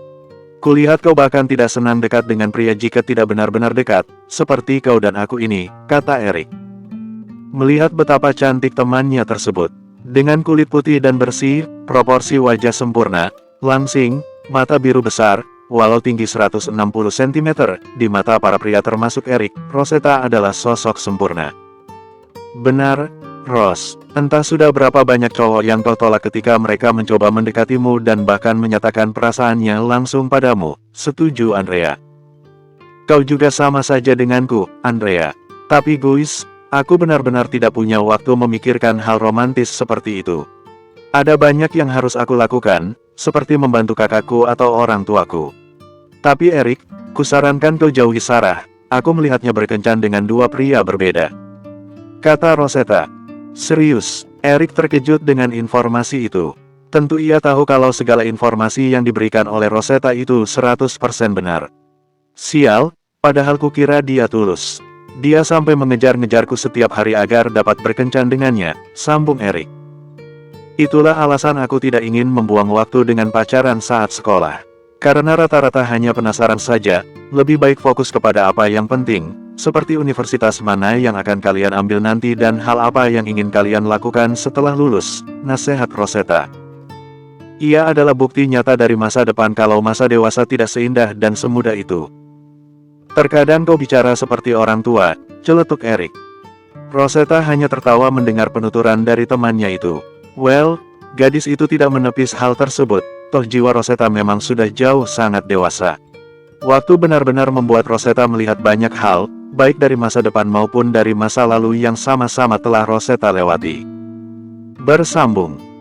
Kulihat kau bahkan tidak senang dekat dengan pria jika tidak benar-benar dekat, seperti kau dan aku ini, kata Eric. Melihat betapa cantik temannya tersebut, dengan kulit putih dan bersih, proporsi wajah sempurna, langsing, mata biru besar, walau tinggi 160 cm, di mata para pria termasuk Eric, Rosetta adalah sosok sempurna. Benar, Ross, entah sudah berapa banyak cowok yang kau tolak ketika mereka mencoba mendekatimu dan bahkan menyatakan perasaannya langsung padamu, setuju Andrea. Kau juga sama saja denganku, Andrea. Tapi guys, aku benar-benar tidak punya waktu memikirkan hal romantis seperti itu. Ada banyak yang harus aku lakukan, seperti membantu kakakku atau orang tuaku. Tapi Eric, kusarankan kau jauhi Sarah, aku melihatnya berkencan dengan dua pria berbeda. Kata Rosetta. Serius, Eric terkejut dengan informasi itu. Tentu ia tahu kalau segala informasi yang diberikan oleh Rosetta itu 100% benar. Sial, padahal kukira dia tulus. Dia sampai mengejar-ngejarku setiap hari agar dapat berkencan dengannya, sambung Eric. Itulah alasan aku tidak ingin membuang waktu dengan pacaran saat sekolah. Karena rata-rata hanya penasaran saja, lebih baik fokus kepada apa yang penting, seperti universitas mana yang akan kalian ambil nanti dan hal apa yang ingin kalian lakukan setelah lulus, nasihat Rosetta. Ia adalah bukti nyata dari masa depan kalau masa dewasa tidak seindah dan semudah itu. Terkadang kau bicara seperti orang tua, celetuk Eric. Rosetta hanya tertawa mendengar penuturan dari temannya itu. Well, gadis itu tidak menepis hal tersebut, toh jiwa Rosetta memang sudah jauh sangat dewasa. Waktu benar-benar membuat Rosetta melihat banyak hal, baik dari masa depan maupun dari masa lalu yang sama-sama telah Rosetta lewati. Bersambung.